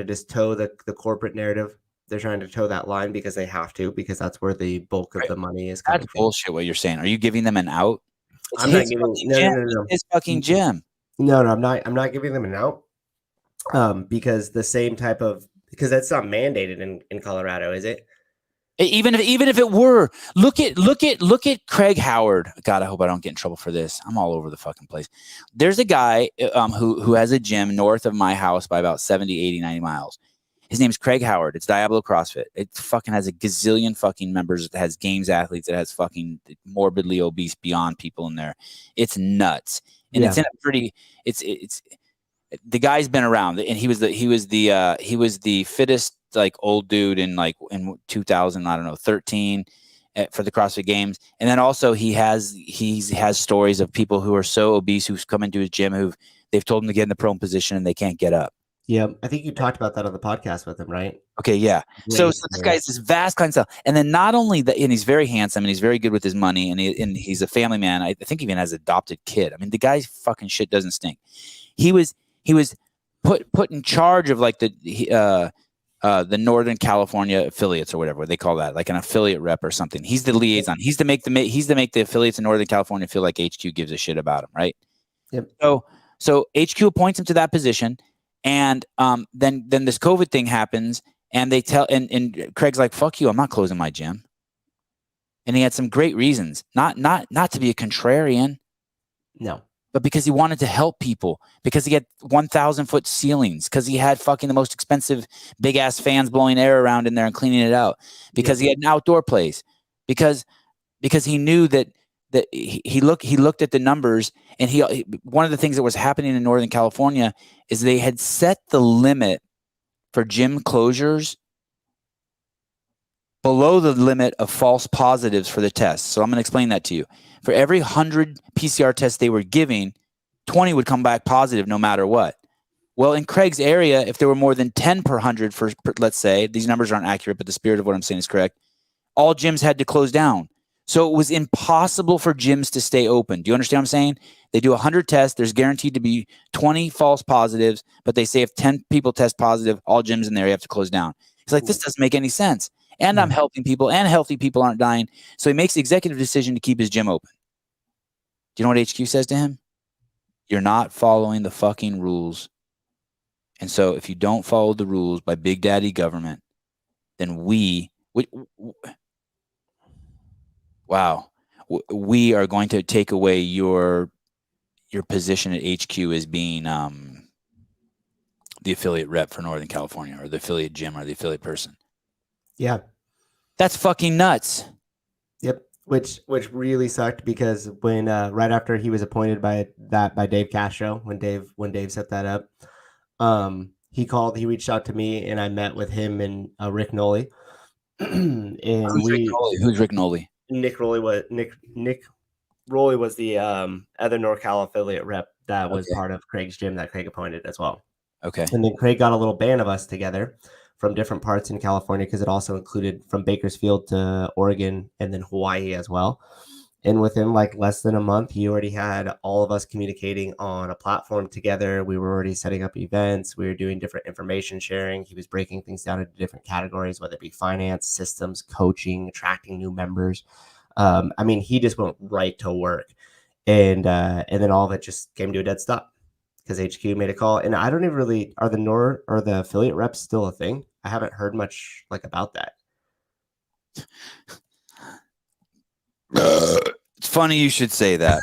just toe the corporate narrative. They're trying to toe that line because they have to, because that's where the bulk of Right. the money is That's coming from. bullshit. What you're saying? Are you giving them an out? It's I'm not his giving fucking no, gym. no, no, no. It's his fucking gym. No, I'm not giving them an out. Because the same type of because that's not mandated in Colorado, is it? Even if it were, look at Craig Howard. God, I hope I don't get in trouble for this. I'm all over the fucking place. There's a guy who has a gym north of my house by about 70, 80, 90 miles. His name's Craig Howard. It's Diablo CrossFit. It fucking has a gazillion fucking members. It has games athletes. It has fucking morbidly obese beyond people in there. It's nuts. And it's in a pretty it's the guy's been around, and he was the fittest like old dude in 2000, I don't know, 13 for the CrossFit Games. And then also he has stories of people who are so obese who's come into his gym they've told him to get in the prone position and they can't get up. Yeah, I think you talked about that on the podcast with him, right? Okay, yeah. So this guy's this vast clientele, and then not only that, and he's very handsome and he's very good with his money, and he's a family man. I think he even has an adopted kid. I mean, the guy's fucking shit doesn't stink. He was put in charge of like the Northern California affiliates or whatever they call that, like an affiliate rep or something. He's the liaison. He's to make the affiliates in Northern California feel like HQ gives a shit about him, right? Yep. So HQ appoints him to that position, and then this COVID thing happens, and they tell and Craig's like, "Fuck you, I'm not closing my gym." And he had some great reasons, not to be a contrarian. No. But because he wanted to help people, because he had 1,000-foot ceilings, because he had fucking the most expensive big ass fans blowing air around in there and cleaning it out, because he had an outdoor place, because he knew that he looked at the numbers, and he one of the things that was happening in Northern California is they had set the limit for gym closures below the limit of false positives for the test. So I'm going to explain that to you. For every 100 PCR tests they were giving, 20 would come back positive no matter what. Well, in Craig's area, if there were more than 10 per 100, let's say, these numbers aren't accurate, but the spirit of what I'm saying is correct, all gyms had to close down. So it was impossible for gyms to stay open. Do you understand what I'm saying? They do 100 tests. There's guaranteed to be 20 false positives, but they say if 10 people test positive, all gyms in there, you have to close down. It's like, this doesn't make any sense. And I'm helping people, and healthy people aren't dying. So he makes the executive decision to keep his gym open. Do you know what HQ says to him? You're not following the fucking rules. And so if you don't follow the rules by Big Daddy government, then we are going to take away your position at HQ as being the affiliate rep for Northern California, or the affiliate gym, or the affiliate person. Yeah. That's fucking nuts. Yep. Which really sucked, because when right after he was appointed by Dave Castro, when Dave set that up, he reached out to me, and I met with him and Rick Nolly. And Who's Rick Nolly? Nick Rowley was the other NorCal affiliate rep that was part of Craig's gym that Craig appointed as well. Okay. And then Craig got a little band of us together from different parts in California, because it also included from Bakersfield to Oregon and then Hawaii as well. And within like less than a month, he already had all of us communicating on a platform together. We were already setting up events. We were doing different information sharing. He was breaking things down into different categories, whether it be finance, systems, coaching, attracting new members. I mean, he just went right to work. And then all of it just came to a dead stop because HQ made a call. And I don't even really, are the affiliate reps still a thing? I haven't heard much like about that. It's funny you should say that.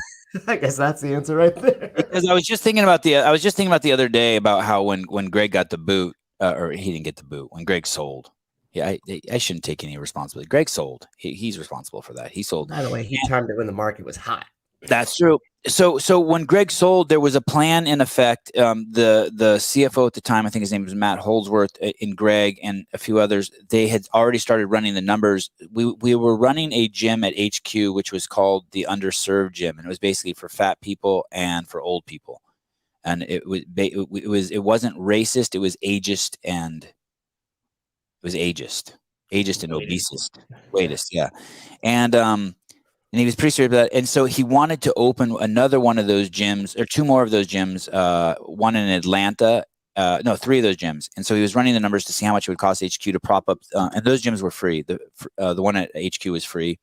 I guess that's the answer right there. Because I was just thinking about the other day about how when Greg got the boot, or he didn't get the boot, when Greg sold. Yeah, I shouldn't take any responsibility. Greg sold. He's responsible for that. He sold. By the way, he timed it when the market was hot. That's true. So when Greg sold, there was a plan in effect. The CFO at the time, I think his name was Matt Holdsworth, and Greg and a few others, they had already started running the numbers. We were running a gym at HQ, which was called the Underserved Gym, and it was basically for fat people and for old people. And it wasn't racist. It was ageist and obesist, yeah. And he was pretty serious about that. And so he wanted to open another one of those gyms, or two more of those gyms, one in Atlanta, three of those gyms. And so he was running the numbers to see how much it would cost HQ to prop up. And those gyms were free. The one at HQ was free.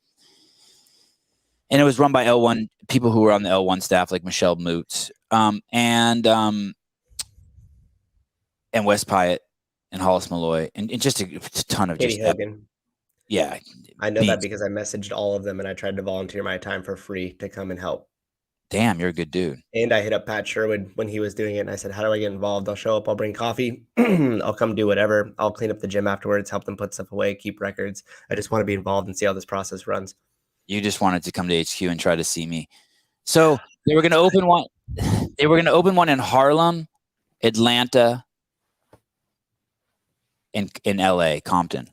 And it was run by L1, people who were on the L1 staff, like Michelle Moots, and Wes Pyatt and Hollis Malloy, and just a ton of Katie Hogan. Yeah. I know that because I messaged all of them and I tried to volunteer my time for free to come and help. Damn, you're a good dude. And I hit up Pat Sherwood when he was doing it. And I said, how do I get involved? I'll show up. I'll bring coffee. I'll come do whatever. I'll clean up the gym afterwards, help them put stuff away, keep records. I just want to be involved and see how this process runs. You just wanted to come to HQ and try to see me. So they were going to open one. They were going to open one in Harlem, Atlanta, in LA, Compton.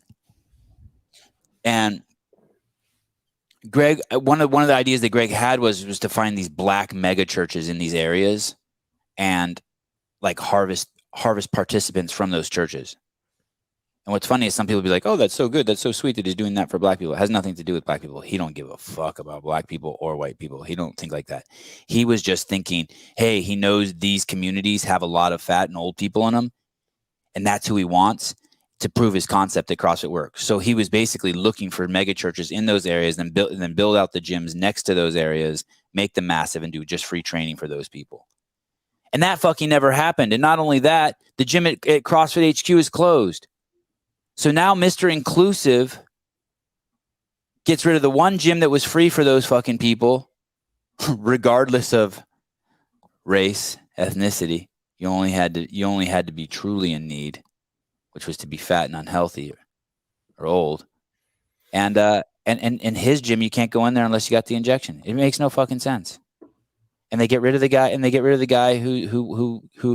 And Greg, one of the ideas that Greg had was to find these black mega churches in these areas and like harvest participants from those churches. And what's funny is some people be like, oh, that's so good. That's so sweet that he's doing that for black people. It has nothing to do with black people. He don't give a fuck about black people or white people. He don't think like that. He was just thinking, hey, he knows these communities have a lot of fat and old people in them. And that's who he wants to prove his concept that CrossFit works. So he was basically looking for mega churches in those areas, then build out the gyms next to those areas, make them massive, and do just free training for those people. And that fucking never happened. And not only that, the gym at CrossFit HQ is closed. So now Mr. Inclusive gets rid of the one gym that was free for those fucking people, regardless of race, ethnicity. You only had to be truly in need, which was to be fat and unhealthy or old. And his gym, you can't go in there unless you got the injection. It makes no fucking sense. And they get rid of the guy, who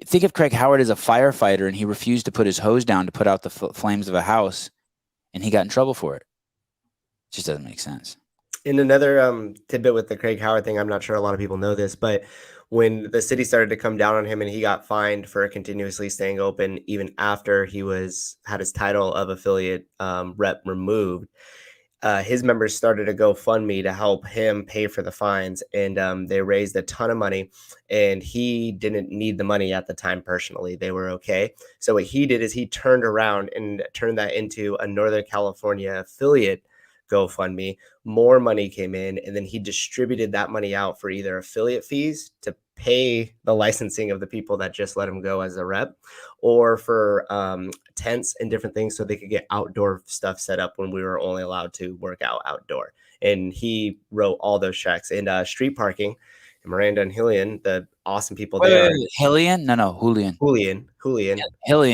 think of Craig Howard as a firefighter, and he refused to put his hose down to put out the flames of a house, and he got in trouble for it. It just doesn't make sense. In another tidbit with the Craig Howard thing, I'm not sure a lot of people know this, but when the city started to come down on him and he got fined for continuously staying open, even after he had his title of affiliate rep removed, his members started a GoFundMe to help him pay for the fines, and they raised a ton of money, and he didn't need the money at the time personally. They were okay. So what he did is he turned around and turned that into a Northern California affiliate GoFundMe. More money came in, and then he distributed that money out for either affiliate fees to pay the licensing of the people that just let him go as a rep, or for tents and different things so they could get outdoor stuff set up when we were only allowed to work out outdoor. And he wrote all those checks. And street parking, and Miranda and Hillian, the awesome people there. Hillian? No, Julian. Hillian.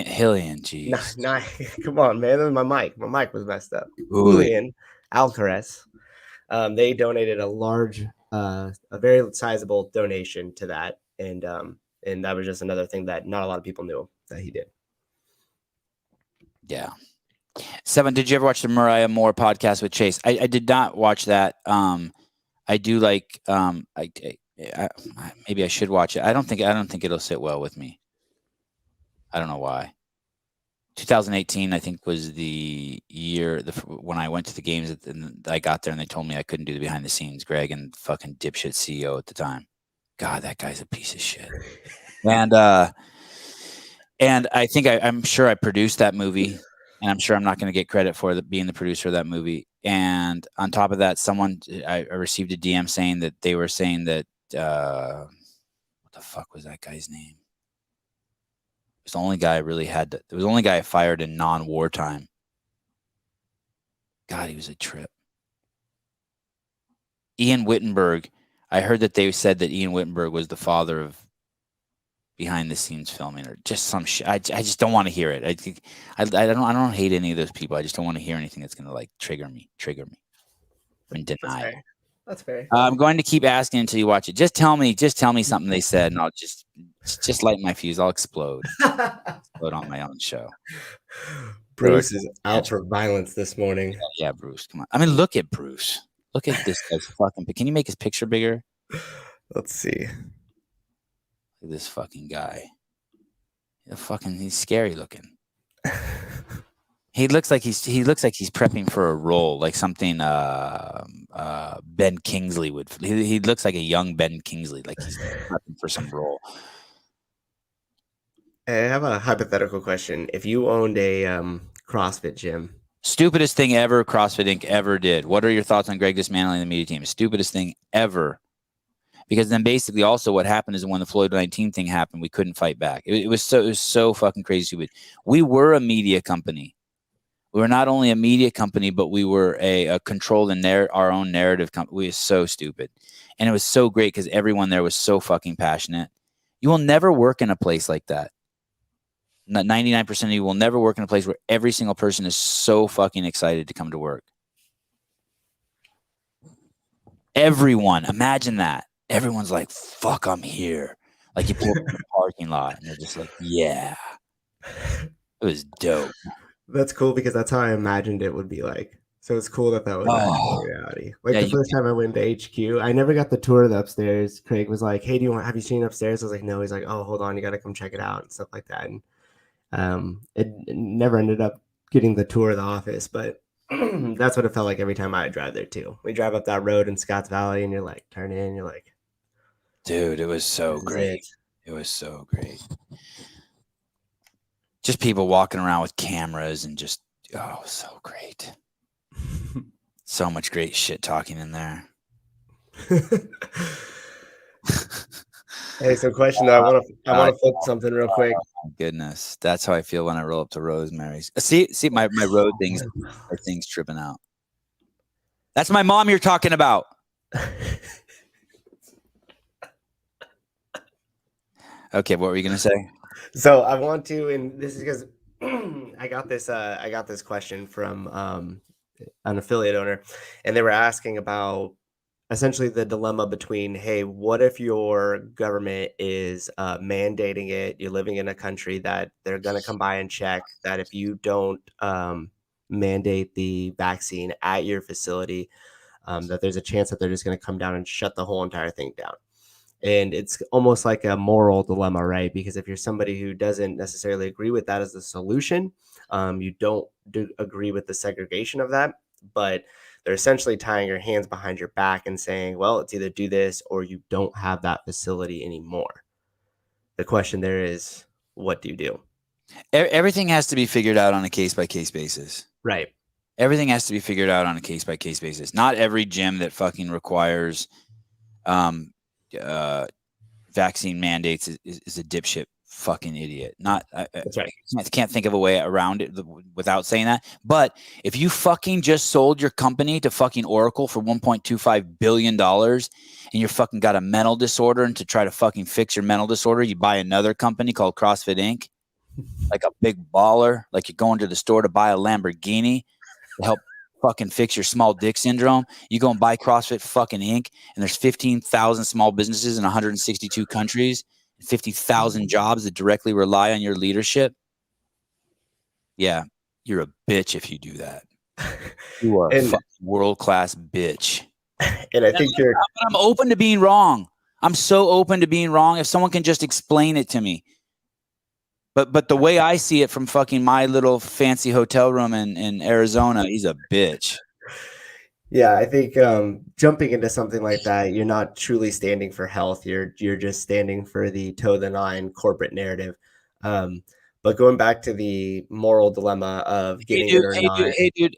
Hillian, jeez. Nah, come on, man. My mic was messed up. Julian Alcaraz. They donated a very sizable donation to that, and And that was just another thing that not a lot of people knew that he did. Yeah. Sevan, did you ever watch the Mariah Moore podcast with Chase? I did not watch that. I do like. Maybe I should watch it. I don't think it'll sit well with me. I don't know why. 2018, I think, was the year when I went to the games, and I got there and they told me I couldn't do the behind the scenes. Greg and fucking dipshit CEO at the time. God, that guy's a piece of shit. And I think I'm sure I produced that movie, and I'm sure I'm not going to get credit for being the producer of that movie. And on top of that, I received a DM saying that they were saying that what the fuck was that guy's name? It was the only guy I really had. It was the only guy I fired in non-wartime. God, he was a trip. Ian Wittenberg. I heard that they said that Ian Wittenberg was the father of behind the scenes filming, or just some shit. I just don't want to hear it. I don't hate any of those people. I just don't want to hear anything that's gonna like trigger me and deny it. That's fair. I'm going to keep asking until you watch it. Just tell me something they said, and I'll just light my fuse. I'll explode on my own show. Bruce is out for violence this morning. Yeah, Bruce, come on. I mean, look at Bruce. Look at this guy's fucking. Can you make his picture bigger? Let's see. Look at this fucking guy. He's scary looking. He looks like he's prepping for a role, like something Ben Kingsley would. He looks like a young Ben Kingsley, like he's prepping for some role. I have a hypothetical question. If you owned a CrossFit gym, stupidest thing ever CrossFit Inc. ever did. What are your thoughts on Greg dismantling the media team? Stupidest thing ever. Because then basically also what happened is when the Floyd-19 thing happened, we couldn't fight back. It was so fucking crazy stupid. We were a media company. We were not only a media company, but we were a controlled and our own narrative company. We were so stupid. And it was so great because everyone there was so fucking passionate. You will never work in a place like that. 99% of you will never work in a place where every single person is so fucking excited to come to work. Everyone, imagine that. Everyone's like, fuck, I'm here. Like you pull up in the parking lot and they're just like, yeah. It was dope. That's cool because that's how I imagined it would be like. So it's cool that was actual reality. Like the first time I went to HQ, I never got the tour of the upstairs. Craig was like, hey, have you seen upstairs? I was like, no. He's like, oh, hold on. You got to come check it out and stuff like that. And it never ended up getting the tour of the office, but that's what it felt like every time I drive there too. We drive up that road in Scotts Valley and you're like, turn in, you're like, dude, it was so great. It was so great. Just people walking around with cameras and just, so great. So much great shit talking in there. Hey, so question though, I want to flip something real quick. Oh, my goodness, that's how I feel when I roll up to Rosemary's. See, my road things tripping out. That's my mom you're talking about. Okay, what were you gonna say? So I want to, and this is because I got this question from an affiliate owner, and they were asking about essentially the dilemma between, hey, what if your government is mandating it? You're living in a country that they're going to come by and check that if you don't mandate the vaccine at your facility, that there's a chance that they're just going to come down and shut the whole entire thing down. And it's almost like a moral dilemma, right? Because if you're somebody who doesn't necessarily agree with that as the solution, you don't agree with the segregation of that, but they're essentially tying your hands behind your back and saying, well, it's either do this or you don't have that facility anymore. The question there is, what do you do? Everything has to be figured out on a case-by-case basis. Right. Everything has to be figured out on a case-by-case basis. Not every gym that fucking requires vaccine mandates is a dipshit fucking idiot. That's right. I can't think of a way around it without saying that. But if you fucking just sold your company to fucking Oracle for $1.25 billion and you're fucking got a mental disorder, and to try to fucking fix your mental disorder, you buy another company called CrossFit Inc. Like a big baller, like you're going to the store to buy a Lamborghini to help fucking fix your small dick syndrome. You go and buy CrossFit fucking Inc. and there's 15,000 small businesses in 162 countries. 50,000 jobs that directly rely on your leadership. Yeah, you're a bitch if you do that. You are a fucking world-class bitch. And I think I'm open to being wrong. I'm so open to being wrong. If someone can just explain it to me. But the way I see it from fucking my little fancy hotel room in Arizona, he's a bitch. Yeah, I think jumping into something like that, you're not truly standing for health. You're just standing for the toe the line corporate narrative. But going back to the moral dilemma of getting it or not. Hey, dude.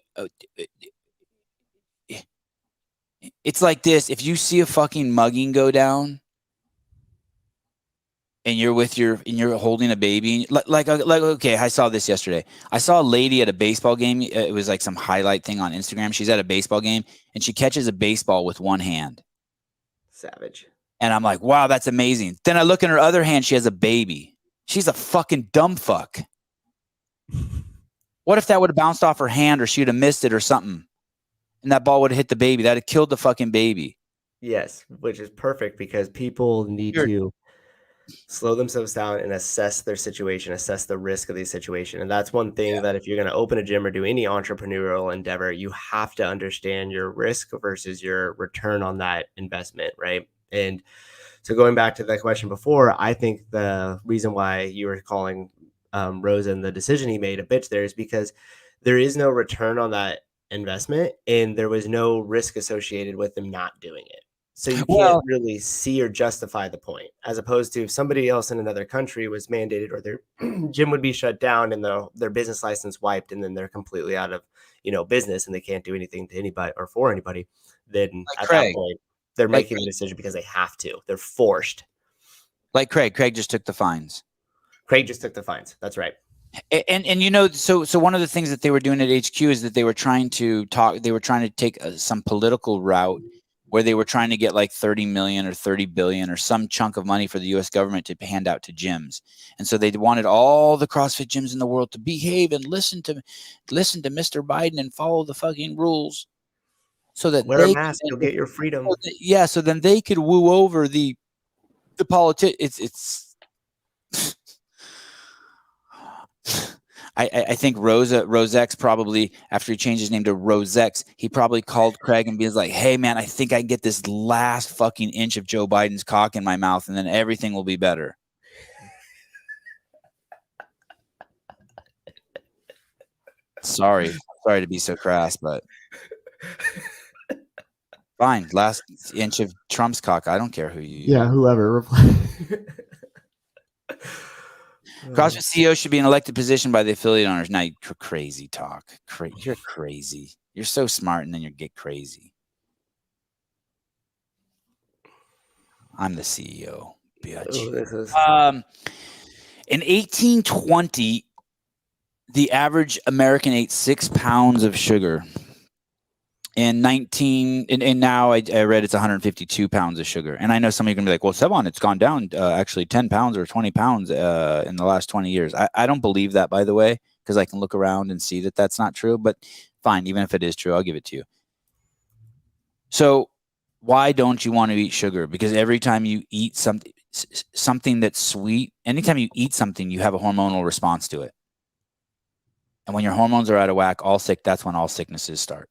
It's like this. If you see a fucking mugging go down and you're holding a baby, like, okay, I saw this yesterday. I saw a lady at a baseball game. It was like some highlight thing on Instagram. She's at a baseball game and she catches a baseball with one hand. Savage. And I'm like, wow, that's amazing. Then I look in her other hand. She has a baby. She's a fucking dumb fuck. What if that would have bounced off her hand or she would have missed it or something? And that ball would have hit the baby. That would have killed the fucking baby. Yes, which is perfect because people need to slow themselves down and assess their situation, assess the risk of the situation. And that's one thing that if you're going to open a gym or do any entrepreneurial endeavor, you have to understand your risk versus your return on that investment, right? And so going back to that question before, I think the reason why you were calling Rosa and the decision he made a bitch there is because there is no return on that investment and there was no risk associated with them not doing it. So you can't really see or justify the point, as opposed to if somebody else in another country was mandated or their gym would be shut down and their business license wiped and then they're completely out of, business and they can't do anything to anybody or for anybody. Then at that point, they're making the decision because they have to. They're forced. Like Craig. Craig just took the fines. That's right. And so one of the things that they were doing at HQ is that they were trying to take some political route where they were trying to get like 30 million or 30 billion or some chunk of money for the US government to hand out to gyms. And so they wanted all the CrossFit gyms in the world to behave and listen to Mr. Biden and follow the fucking rules so that wear a mask, you'll get your freedom. Yeah. So then they could woo over the politics. I think Rosex probably, after he changed his name to Rosex, he probably called Craig and was like, hey, man, I think I can get this last fucking inch of Joe Biden's cock in my mouth and then everything will be better. Sorry to be so crass, but fine. Last inch of Trump's cock. I don't care who you use. Yeah, whoever. CrossFit CEO should be an elected position by the affiliate owners. Now you're crazy talk. You're crazy. You're so smart and then you get crazy. I'm the CEO, bitch. In 1820, the average American ate 6 pounds of sugar. And now I read it's 152 pounds of sugar. And I know some of you are going to be like, well, Sevan, it's gone down actually 10 pounds or 20 pounds in the last 20 years. I don't believe that, by the way, because I can look around and see that that's not true. But fine, even if it is true, I'll give it to you. So why don't you want to eat sugar? Because every time you eat something that's sweet, anytime you eat something, you have a hormonal response to it. And when your hormones are out of whack, that's when all sicknesses start.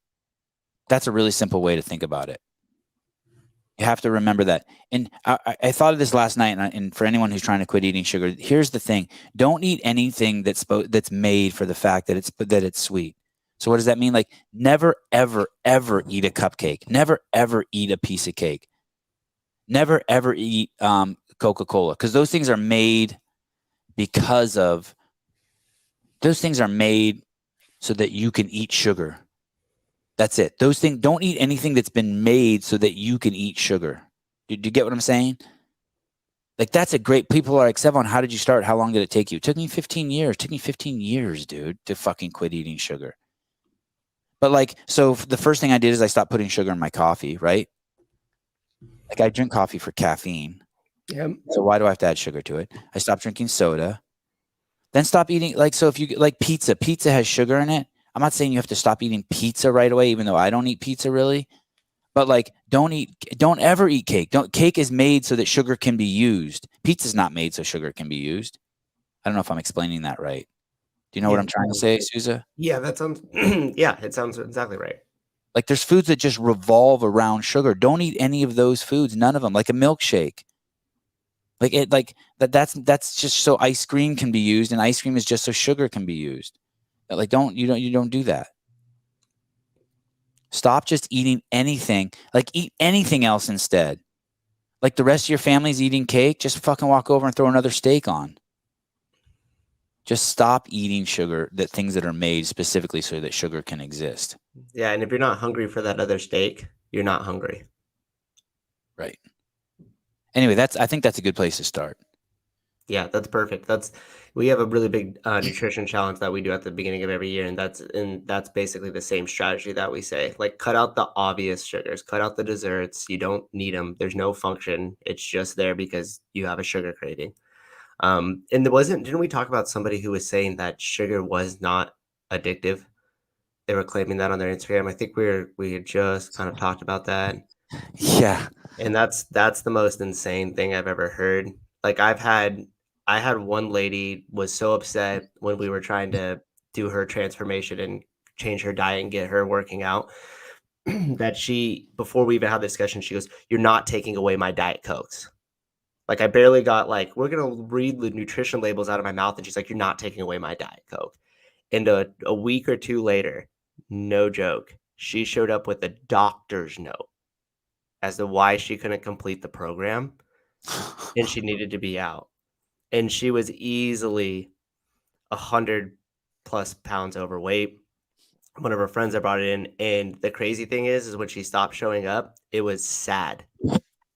That's a really simple way to think about it. You have to remember that. And I thought of this last night, and for anyone who's trying to quit eating sugar, here's the thing. Don't eat anything that's made for the fact that it's sweet. So what does that mean? Like, never, ever, ever eat a cupcake. Never, ever eat a piece of cake. Never, ever eat Coca-Cola, because those things are made so that you can eat sugar. That's it. Those things, don't eat anything that's been made so that you can eat sugar. Do you get what I'm saying? Like, that's a great, people are like, Sevan, how did you start? How long did it take you? It took me 15 years. It took me 15 years, dude, to fucking quit eating sugar. But like, so the first thing I did is I stopped putting sugar in my coffee, right? Like, I drink coffee for caffeine. Yeah. So why do I have to add sugar to it? I stopped drinking soda. Then stop eating, like, so if you like pizza has sugar in it. I'm not saying you have to stop eating pizza right away, even though I don't eat pizza really. But like, don't ever eat cake. Cake is made so that sugar can be used. Pizza's not made so sugar can be used. I don't know if I'm explaining that right. Do you know what I'm trying to say, Souza? Yeah, that sounds. Yeah, it sounds exactly right. Like, there's foods that just revolve around sugar. Don't eat any of those foods. None of them. Like a milkshake. That's just so ice cream can be used, and ice cream is just so sugar can be used. Like, you don't do that. Stop just eating anything. Like, eat anything else instead. Like, the rest of your family's eating cake, just fucking walk over and throw another steak on. Just stop eating sugar, things that are made specifically so that sugar can exist. Yeah, and if you're not hungry for that other steak, you're not hungry. Right. Anyway, I think that's a good place to start. Yeah, that's perfect. We have a really big nutrition challenge that we do at the beginning of every year, and that's basically the same strategy that we say. Like, cut out the obvious sugars, cut out the desserts. You don't need them. There's no function. It's just there because you have a sugar craving. And didn't we talk about somebody who was saying that sugar was not addictive? They were claiming that on their Instagram. I think we had just kind of talked about that. Yeah. And that's the most insane thing I've ever heard. Like, I had one lady was so upset when we were trying to do her transformation and change her diet and get her working out that before we even had the discussion, she goes, "You're not taking away my Diet Cokes." Like, I barely got like, we're going to read the nutrition labels out of my mouth. And she's like, "You're not taking away my Diet Coke." And a week or two later, no joke, she showed up with a doctor's note as to why she couldn't complete the program and she needed to be out. And she was easily 100+ pounds overweight. One of her friends that brought it in. And the crazy thing is when she stopped showing up, it was sad.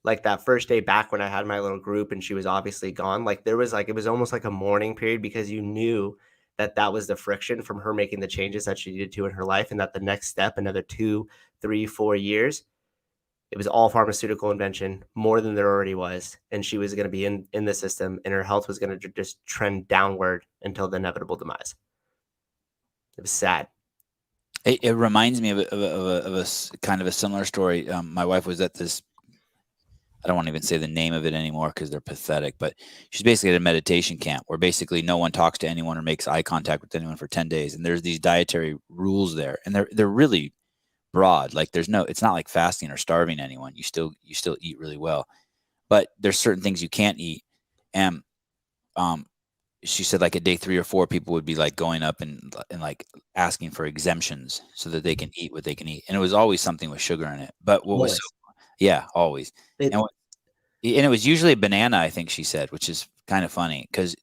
Like, that first day back when I had my little group and she was obviously gone, like, it was almost like a mourning period because you knew that was the friction from her making the changes that she needed to in her life. And that the next step, another 2, 3, 4 years, it was all pharmaceutical invention, more than there already was. And she was going to be in the system, and her health was going to just trend downward until the inevitable demise. It was sad. It reminds me of a kind of a similar story. My wife was at this, I don't want to even say the name of it anymore because they're pathetic, but she's basically at a meditation camp where basically no one talks to anyone or makes eye contact with anyone for 10 days. And there's these dietary rules there, and they're really broad. Like, it's not like fasting or starving anyone. You still eat really well, but there's certain things you can't eat. And she said, like, at day 3 or 4, people would be like going up and like asking for exemptions so that they can eat what they can eat. And it was always something with sugar in it. But what was yeah, always. And it was usually a banana, I think she said, which is kind of funny because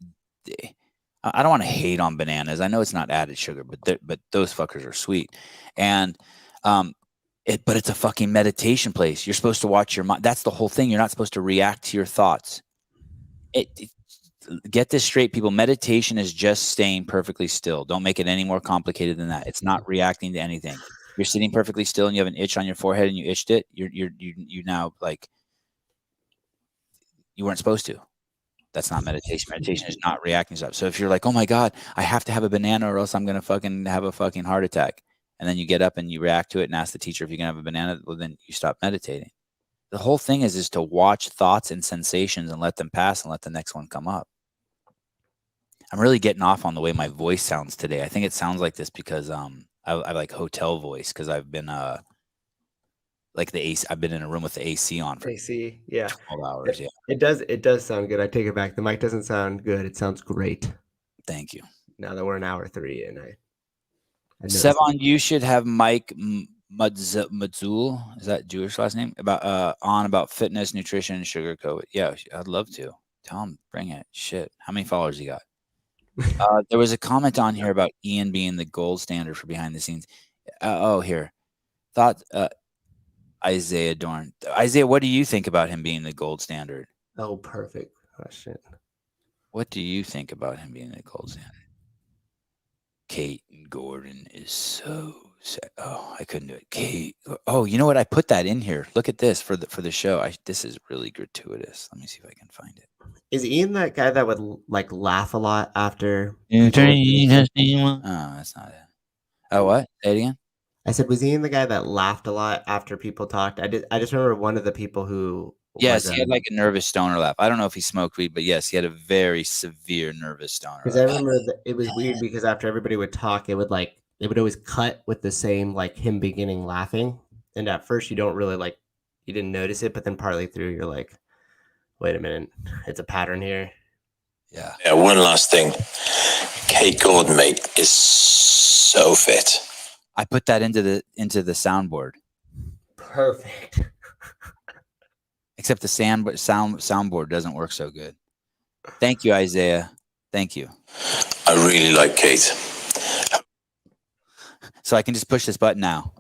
I don't want to hate on bananas. I know it's not added sugar, but those fuckers are sweet. And but it's a fucking meditation place. You're supposed to watch your mind. That's the whole thing. You're not supposed to react to your thoughts. Get this straight, people. Meditation is just staying perfectly still. Don't make it any more complicated than that. It's not reacting to anything. You're sitting perfectly still and you have an itch on your forehead and you itched it. You now, like, you weren't supposed to. That's not meditation. Meditation is not reacting to stuff. So if you're like, "Oh my God, I have to have a banana or else I'm going to fucking have a fucking heart attack," and then you get up and you react to it and ask the teacher if you can have a banana, well, then you stop meditating. The whole thing is to watch thoughts and sensations and let them pass and let the next one come up. I'm really getting off on the way my voice sounds today. I think it sounds like this because I like hotel voice because I've been like the AC. I've been in a room with the AC on for 12 hours. Yeah, It does sound good. I take it back. The mic doesn't sound good. It sounds great. Thank you. Now that we're in hour 3, and I Sevan, you should have Mike Madzul, is that Jewish last name? About fitness, nutrition, and sugar COVID. Yeah, I'd love to. Tell him, bring it. Shit. How many followers he got? There was a comment on here about Ian being the gold standard for behind the scenes. Here. Thought Isaiah Dorn. Isaiah, what do you think about him being the gold standard? Oh, perfect question. What do you think about him being the gold standard? Kate Gordon is so sad. Oh, I couldn't do it. Kate. Oh, you know what? I put that in here. Look at this for the show. This is really gratuitous. Let me see if I can find it. Is Ian that guy that would like laugh a lot after? Oh, that's not it. Oh, what? Say it again. I said, was Ian the guy that laughed a lot after people talked? I just remember one of the people who Yes, he had like a nervous stoner laugh. I don't know if he smoked weed, but yes, he had a very severe nervous stoner because I laugh. remember that it was weird because after everybody would talk, it would always cut with the same like him beginning laughing, and at first you don't really you didn't notice it, but then partly through you're like, wait a minute, it's a pattern here. Yeah. Yeah. One last thing, Kate Gordon, mate, is so fit. I put that into the soundboard. Perfect. Except the soundboard doesn't work so good. Thank you, Isaiah. Thank you. I really like Kate. So I can just push this button now.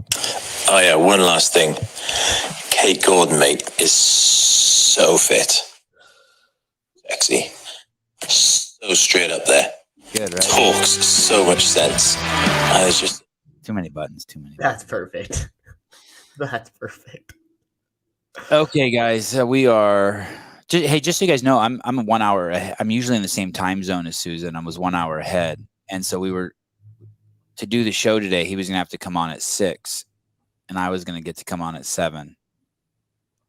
Oh yeah, one last thing. Kate Gordon, mate, is so fit. Sexy. So straight up there. Good, right? Talks so much sense. And it's just too many buttons, too many. That's perfect. That's perfect. Okay, guys, we are. Just so you guys know, I'm 1 hour ahead. I'm usually in the same time zone as Susan. I was 1 hour ahead, and so we were to do the show today. He was gonna have to come on at 6, and I was gonna get to come on at 7,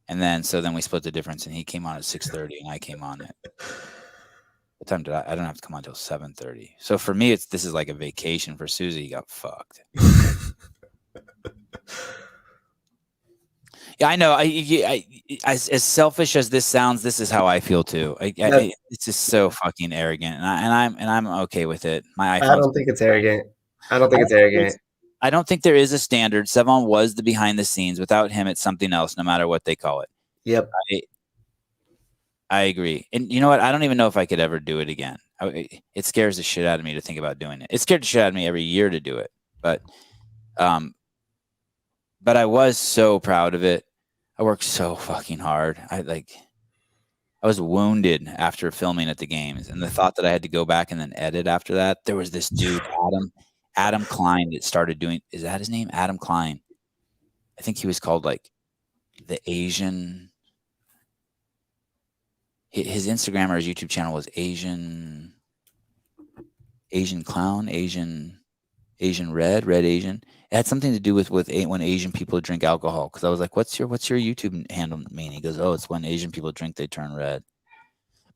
and then we split the difference, and he came on at 6:30, and I came on at. What time did I don't have to come on until 7:30. So for me, this is like a vacation. For Susie, he got fucked. Yeah, I know. As selfish as this sounds, this is how I feel too. It's just so fucking arrogant, and I'm okay with it. I don't think it's arrogant. I don't think it's arrogant. I don't think there is a standard. Sevan was the behind the scenes. Without him, it's something else, no matter what they call it. Yep. I agree. And you know what? I don't even know if I could ever do it again. It scares the shit out of me to think about doing it. It scared the shit out of me every year to do it. But I was so proud of it. I worked so fucking hard. I was wounded after filming at the games, and the thought that I had to go back and then edit after that. There was this dude, Adam Klein, that started doing. Is that his name? Adam Klein. I think he was called like the Asian. His Instagram or his YouTube channel was Asian Clown, Asian Red Asian. It had something to do with when Asian people drink alcohol. Because I was like, "What's your YouTube handle mean?" He goes, "Oh, it's when Asian people drink, they turn red."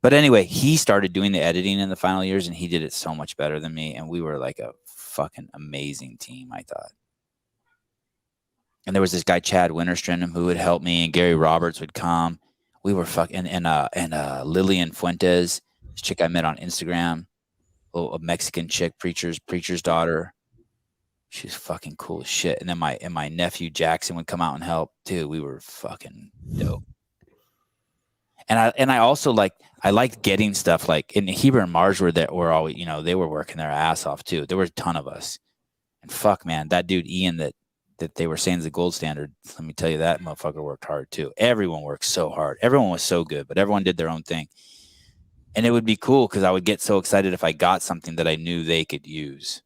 But anyway, he started doing the editing in the final years, and he did it so much better than me. And we were like a fucking amazing team, I thought. And there was this guy Chad Winterstrom who would help me, and Gary Roberts would come. We were fucking and Lillian Fuentes, this chick I met on Instagram, a Mexican chick, preacher's daughter. She's fucking cool as shit. And then my nephew Jackson would come out and help too. We were fucking dope. And I also I liked getting stuff and Heber and Marge were always, they were working their ass off too. There were a ton of us. And fuck, man, that dude Ian that they were saying is the gold standard. Let me tell you, that motherfucker worked hard too. Everyone worked so hard. Everyone was so good, but everyone did their own thing. And it would be cool because I would get so excited if I got something that I knew they could use.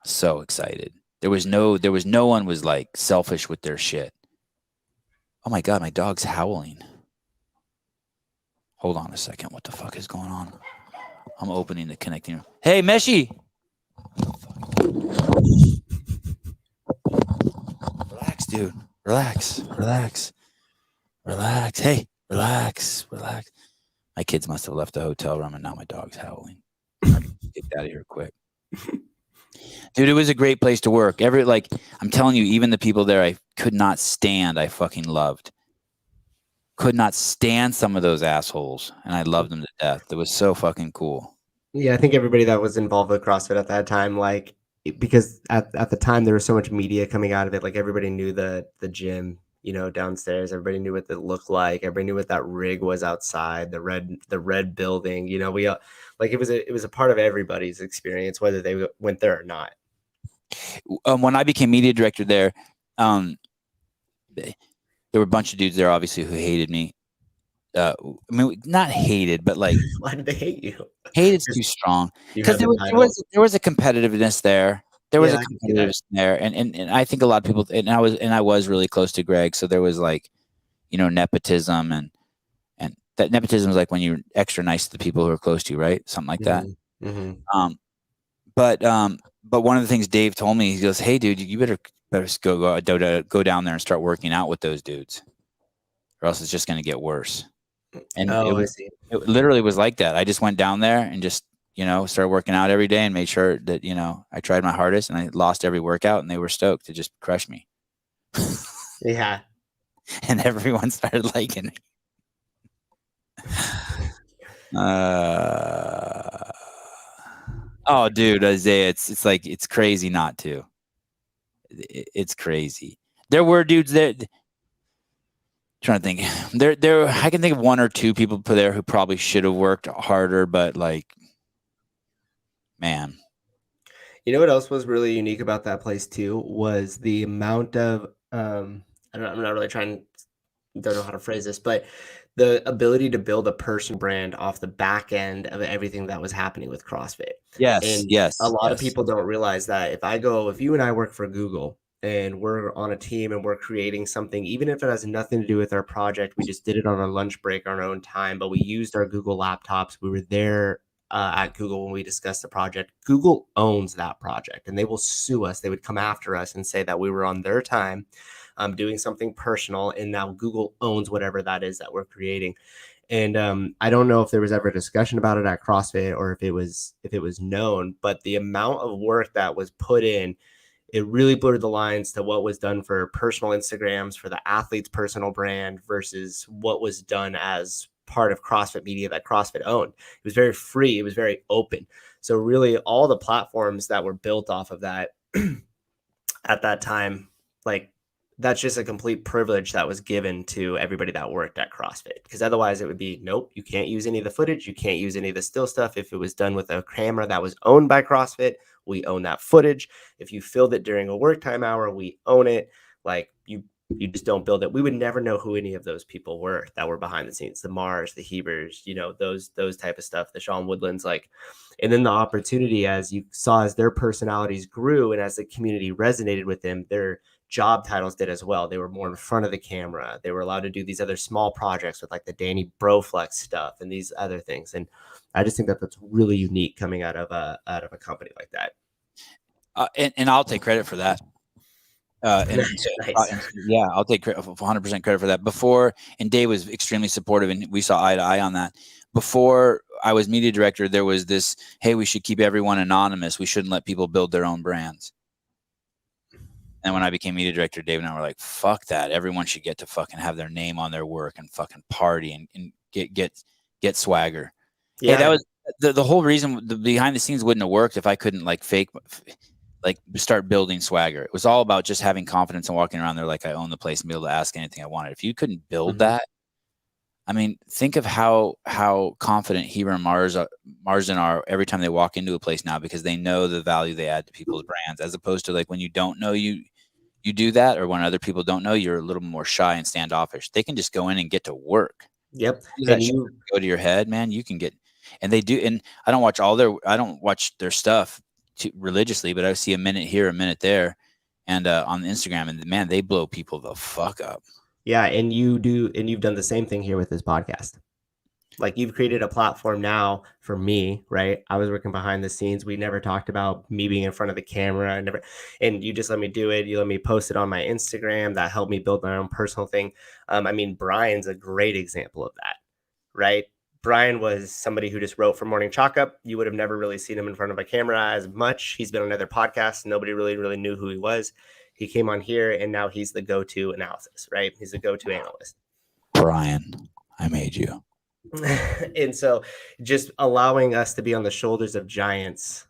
So excited. There was no one was selfish with their shit. Oh my God, my dog's howling. Hold on a second. What the fuck is going on? I'm opening the connecting room. Hey, Meshi. Relax, dude. Relax. Hey, relax. My kids must have left the hotel room and now my dog's howling. Get out of here quick. Dude, it was a great place to work. I'm telling you, even the people there I could not stand, I fucking loved. Could not stand some of those assholes, and I loved them to death. It was so fucking cool. Yeah, I think everybody that was involved with CrossFit at that time, because at the time there was so much media coming out of it, everybody knew the gym, downstairs. Everybody knew what it looked like. Everybody knew what that rig was outside, the red building. We it was a part of everybody's experience, whether they went there or not. When I became media director there, there were a bunch of dudes there, obviously, who hated me. Not hated, but why did they hate you? Hated's too strong. Because there was a competitiveness there. There was a competitiveness there, and I think a lot of people, and I was really close to Greg, so there was nepotism, and that nepotism is when you're extra nice to the people who are close to you, right? Something like that. Mm-hmm. but one of the things Dave told me, he goes, "Hey, dude, you better go down there and start working out with those dudes, or else it's just going to get worse." And I see. it literally was like that. I just went down there and just, started working out every day and made sure that, I tried my hardest, and I lost every workout, and they were stoked to just crush me. Yeah. And everyone started liking me. Oh, dude, Isaiah, it's like, it's crazy not to. It's crazy. There were dudes that, trying to think, there. I can think of one or two people there who probably should have worked harder, but like, man. You know what else was really unique about that place too was the amount of I'm not really don't know how to phrase this, but the ability to build a personal brand off the back end of everything that was happening with CrossFit. Yes, And a lot of people don't realize that if you and I work for Google and we're on a team and we're creating something, even if it has nothing to do with our project, we just did it on our lunch break, on our own time, but we used our Google laptops. We were there at Google when we discussed the project. Google owns that project and they will sue us. They would come after us and say that we were on their time doing something personal, and now Google owns whatever that is that we're creating. And I don't know if there was ever a discussion about it at CrossFit or if it was known, but the amount of work that was put in, it really blurred the lines to what was done for personal Instagrams, for the athlete's personal brand versus what was done as part of CrossFit media that CrossFit owned. It was very free. It was very open. So really all the platforms that were built off of that at that time, like, that's just a complete privilege that was given to everybody that worked at CrossFit. Because otherwise it would be, nope, you can't use any of the footage. You can't use any of the still stuff. If it was done with a camera that was owned by CrossFit, we own that footage. If you filmed it during a work time hour, we own it. Like, you just don't build it. We would never know who any of those people were that were behind the scenes, the Mars, the Hebers, those type of stuff, the Sean Woodlands, like, and then the opportunity, as you saw, as their personalities grew and as the community resonated with them, their job titles did as well. They were more in front of the camera. They were allowed to do these other small projects with like the Danny Broflex stuff and these other things. And I just think that that's really unique coming out of a company like that. And I'll take credit for that. Nice. Yeah, I'll take 100% credit for that. Before, and Dave was extremely supportive, and we saw eye to eye on that. Before I was media director, there was this, hey, we should keep everyone anonymous. We shouldn't let people build their own brands. And when I became media director, Dave and I were like, fuck that. Everyone should get to fucking have their name on their work and fucking party and get swagger. Yeah. Hey, that was the whole reason. The behind the scenes wouldn't have worked if I couldn't start building swagger. It was all about just having confidence and walking around there like I own the place and be able to ask anything I wanted. If you couldn't build that, I mean, think of how confident Heber and Marsden are every time they walk into a place now, because they know the value they add to people's brands, as opposed to like when you don't know you do that, or when other people don't know, you're a little more shy and standoffish. They can just go in and get to work. Yep. And you go to your head, man, you can get, and they do. And I don't watch their stuff religiously, but I see a minute here, a minute there, and on Instagram, and man, they blow people the fuck up. Yeah, and you've done the same thing here with this podcast. Like, you've created a platform now for me, right? I was working behind the scenes. We never talked about me being in front of the camera, and you just let me do it. You let me post it on my Instagram. That helped me build my own personal thing. I mean, Brian's a great example of that, right? Brian was somebody who just wrote for Morning Chalk Up. You would have never really seen him in front of a camera as much. He's been on other podcasts. Nobody really knew who he was. He came on here, and now he's the go-to analysis, right? He's the go-to analyst. Brian, I made you. And so just allowing us to be on the shoulders of giants.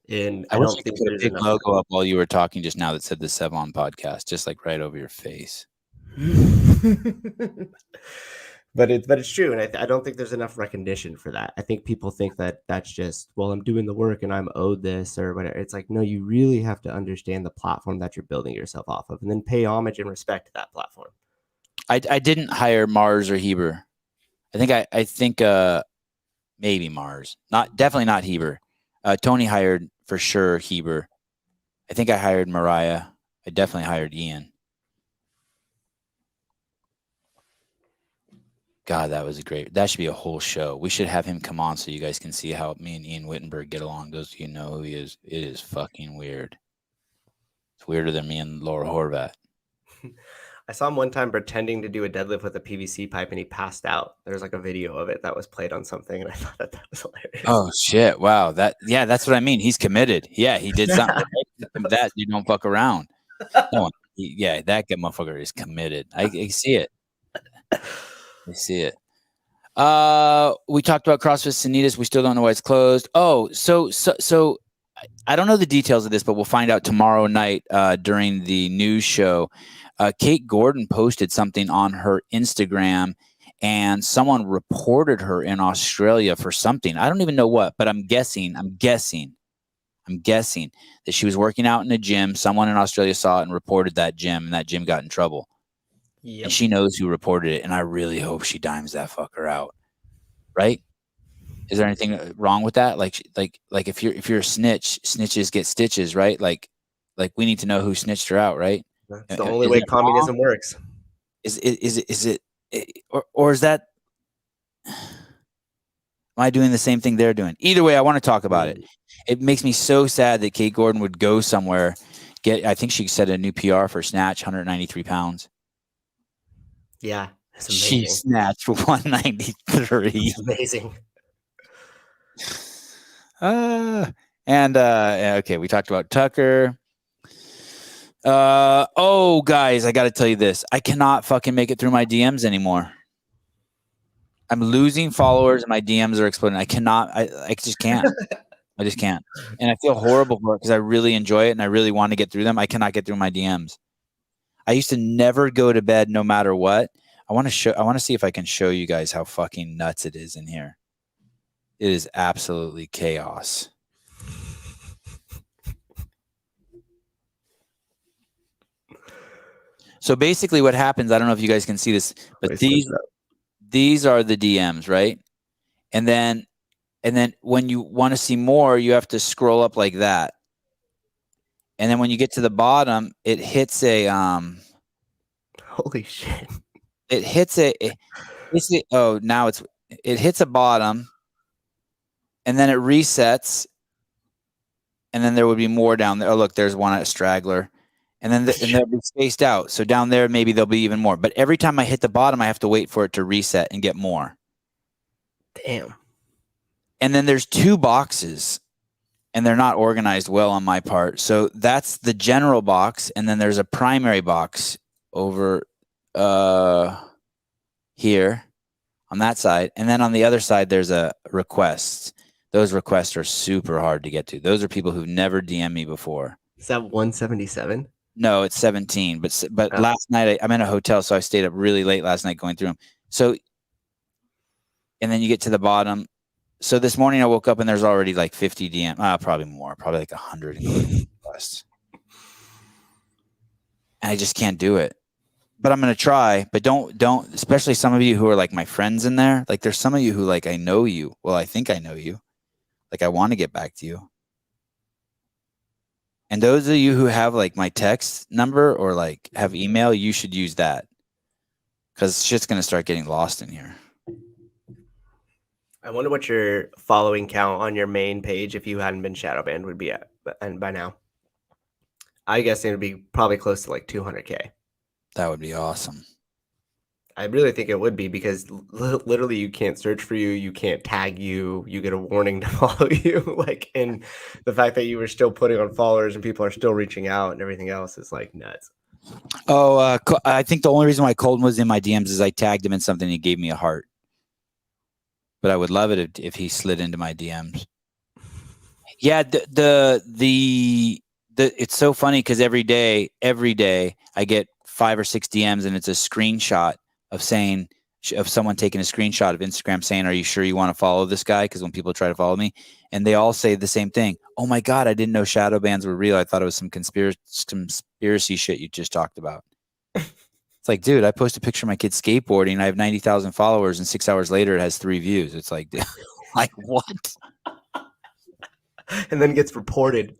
And I don't think there's a big logo up while you were talking just now that said the Sevan podcast, just like right over your face. But it's true. And I don't think there's enough recognition for that. I think people think that that's just, well, I'm doing the work and I'm owed this or whatever. It's like, no, you really have to understand the platform that you're building yourself off of, and then pay homage and respect to that platform. I didn't hire Mars or Heber. I think maybe Mars. Definitely not Heber. Tony hired for sure Heber. I think I hired Mariah. I definitely hired Ian. God, that should be a whole show. We should have him come on so you guys can see how me and Ian Wittenberg get along. Those of you know who he is. It is fucking weird. It's weirder than me and Laura Horvat. I saw him one time pretending to do a deadlift with a PVC pipe and he passed out. There's like a video of it that was played on something, and I thought that was hilarious. Oh shit! Wow, that's what I mean. He's committed. Yeah, he did something. That you don't fuck around. No, that motherfucker is committed. I see it. I see it. We talked about CrossFit Sanitas. We still don't know why it's closed. Oh, so I don't know the details of this, but we'll find out tomorrow night during the news show. Kate Gordon posted something on her Instagram, and someone reported her in Australia for something. I don't even know what, but I'm guessing that she was working out in a gym. Someone in Australia saw it and reported that gym, and that gym got in trouble. Yep. And she knows who reported it, and I really hope she dimes that fucker out. Right? Is there anything wrong with that? Like if you're a snitch, snitches get stitches, right? Like we need to know who snitched her out, right? That's the only way communism works. Is it or is that? Am I doing the same thing they're doing? Either way, I want to talk about it. It makes me so sad that Kate Gordon would go somewhere, I think she set a new PR for snatch, 193 pounds. Yeah, that's amazing. She snatched 193. It's amazing. Okay, we talked about Tucker. Guys, I got to tell you this. I cannot fucking make it through my DMs anymore. I'm losing followers and my DMs are exploding. I just can't. I just can't. And I feel horrible for it because I really enjoy it and I really want to get through them. I cannot get through my DMs. I used to never go to bed no matter what. I want to see if I can show you guys how fucking nuts it is in here. It is absolutely chaos. So basically what happens, I don't know if you guys can see this, but these are the DMs, right? And then when you want to see more, you have to scroll up like that. And then when you get to the bottom, it hits a holy shit. It hits it hits a bottom, and then it resets, and then there would be more down there. Oh, look, there's one at straggler. And then they'll be spaced out. So down there, maybe there'll be even more. But every time I hit the bottom, I have to wait for it to reset and get more. Damn. And then there's two boxes, and they're not organized well on my part. So that's the general box, and then there's a primary box over here on that side. And then on the other side, there's a request. Those requests are super hard to get to. Those are people who've never DM'd me before. Is that 177? No, it's 17. But last night I'm in a hotel, so I stayed up really late last night going through them. So, and then you get to the bottom. So this morning I woke up and there's already like 50 DM, probably more, probably like 100 requests. And I just can't do it. But I'm gonna try. But don't. Especially some of you who are like my friends in there. Like there's some of you who like I know you. Well, I think I know you. Like I want to get back to you. And those of you who have like my text number or like have email, you should use that because shit's going to start getting lost in here. I wonder what your following count on your main page, if you hadn't been shadow banned, would be at and by now. I guess it would be probably close to like 200K. That would be awesome. I really think it would be because literally you can't search for you, you can't tag you, you get a warning to follow you. Like, and the fact that you were still putting on followers and people are still reaching out and everything else is like nuts. Oh, I think the only reason why Colton was in my DMs is I tagged him in something and he gave me a heart. But I would love it if he slid into my DMs. Yeah, it's so funny because every day I get 5 or 6 DMs and it's a screenshot of someone taking a screenshot of Instagram saying, "Are you sure you want to follow this guy?" Because when people try to follow me, and they all say the same thing. "Oh my God, I didn't know shadow bans were real. I thought it was some conspiracy shit you just talked about." It's like, dude, I post a picture of my kid skateboarding. I have 90,000 followers, and 6 hours later, it has 3 views. It's like, like what? And then it gets reported.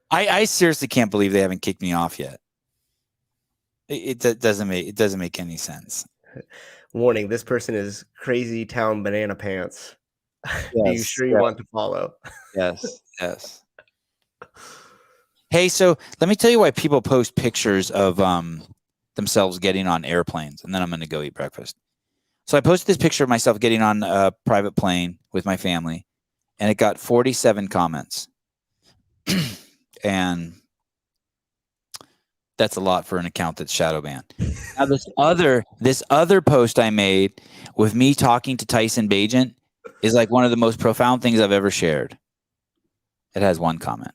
I seriously can't believe they haven't kicked me off yet. It doesn't make any sense. Warning: this person is crazy town banana pants. Are you sure you want to follow? Yes. Hey, so let me tell you why people post pictures of themselves getting on airplanes, and then I'm going to go eat breakfast. So I posted this picture of myself getting on a private plane with my family, and it got 47 comments. And that's a lot for an account that's shadow banned. Now this other post I made with me talking to Tyson Bagent is like one of the most profound things I've ever shared. It has one comment.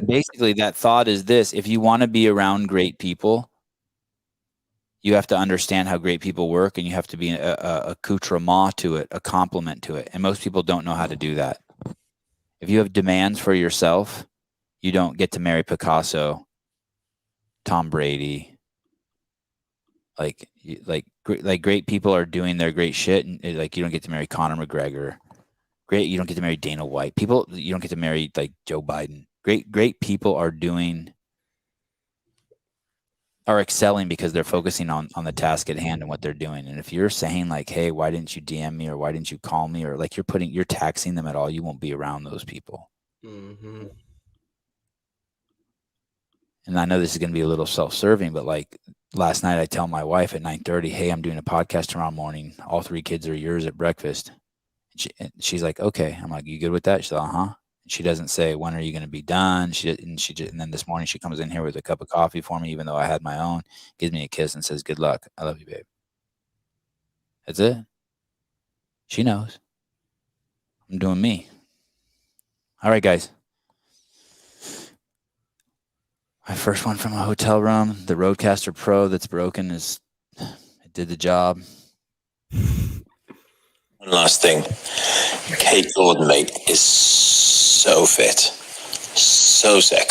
Basically, that thought is this: if you want to be around great people, you have to understand how great people work, and you have to be a accoutrement to it, a complement to it. And most people don't know how to do that. If you have demands for yourself, you don't get to marry Picasso, Tom Brady. Like great people are doing their great shit, and like you don't get to marry Conor McGregor. You don't get to marry Dana White. You don't get to marry like Joe Biden. Great people are excelling because they're focusing on the task at hand and what they're doing. And if you're saying like, hey, why didn't you DM me, or why didn't you call me, or like you're taxing them at all, you won't be around those people. Mm-hmm. And I know this is going to be a little self-serving, but like last night I tell my wife at 9:30, hey, I'm doing a podcast tomorrow morning. All 3 kids are yours at breakfast. And she's like, okay. I'm like, you good with that? She's like, uh-huh. She doesn't say, when are you going to be done? And then this morning she comes in here with a cup of coffee for me, even though I had my own, gives me a kiss and says, good luck. I love you, babe. That's it. She knows. I'm doing me. All right, guys. My first one from a hotel room, the Rodecaster Pro that's broken it did the job. One last thing. Kate Gordon, mate, is so fit. So sexy.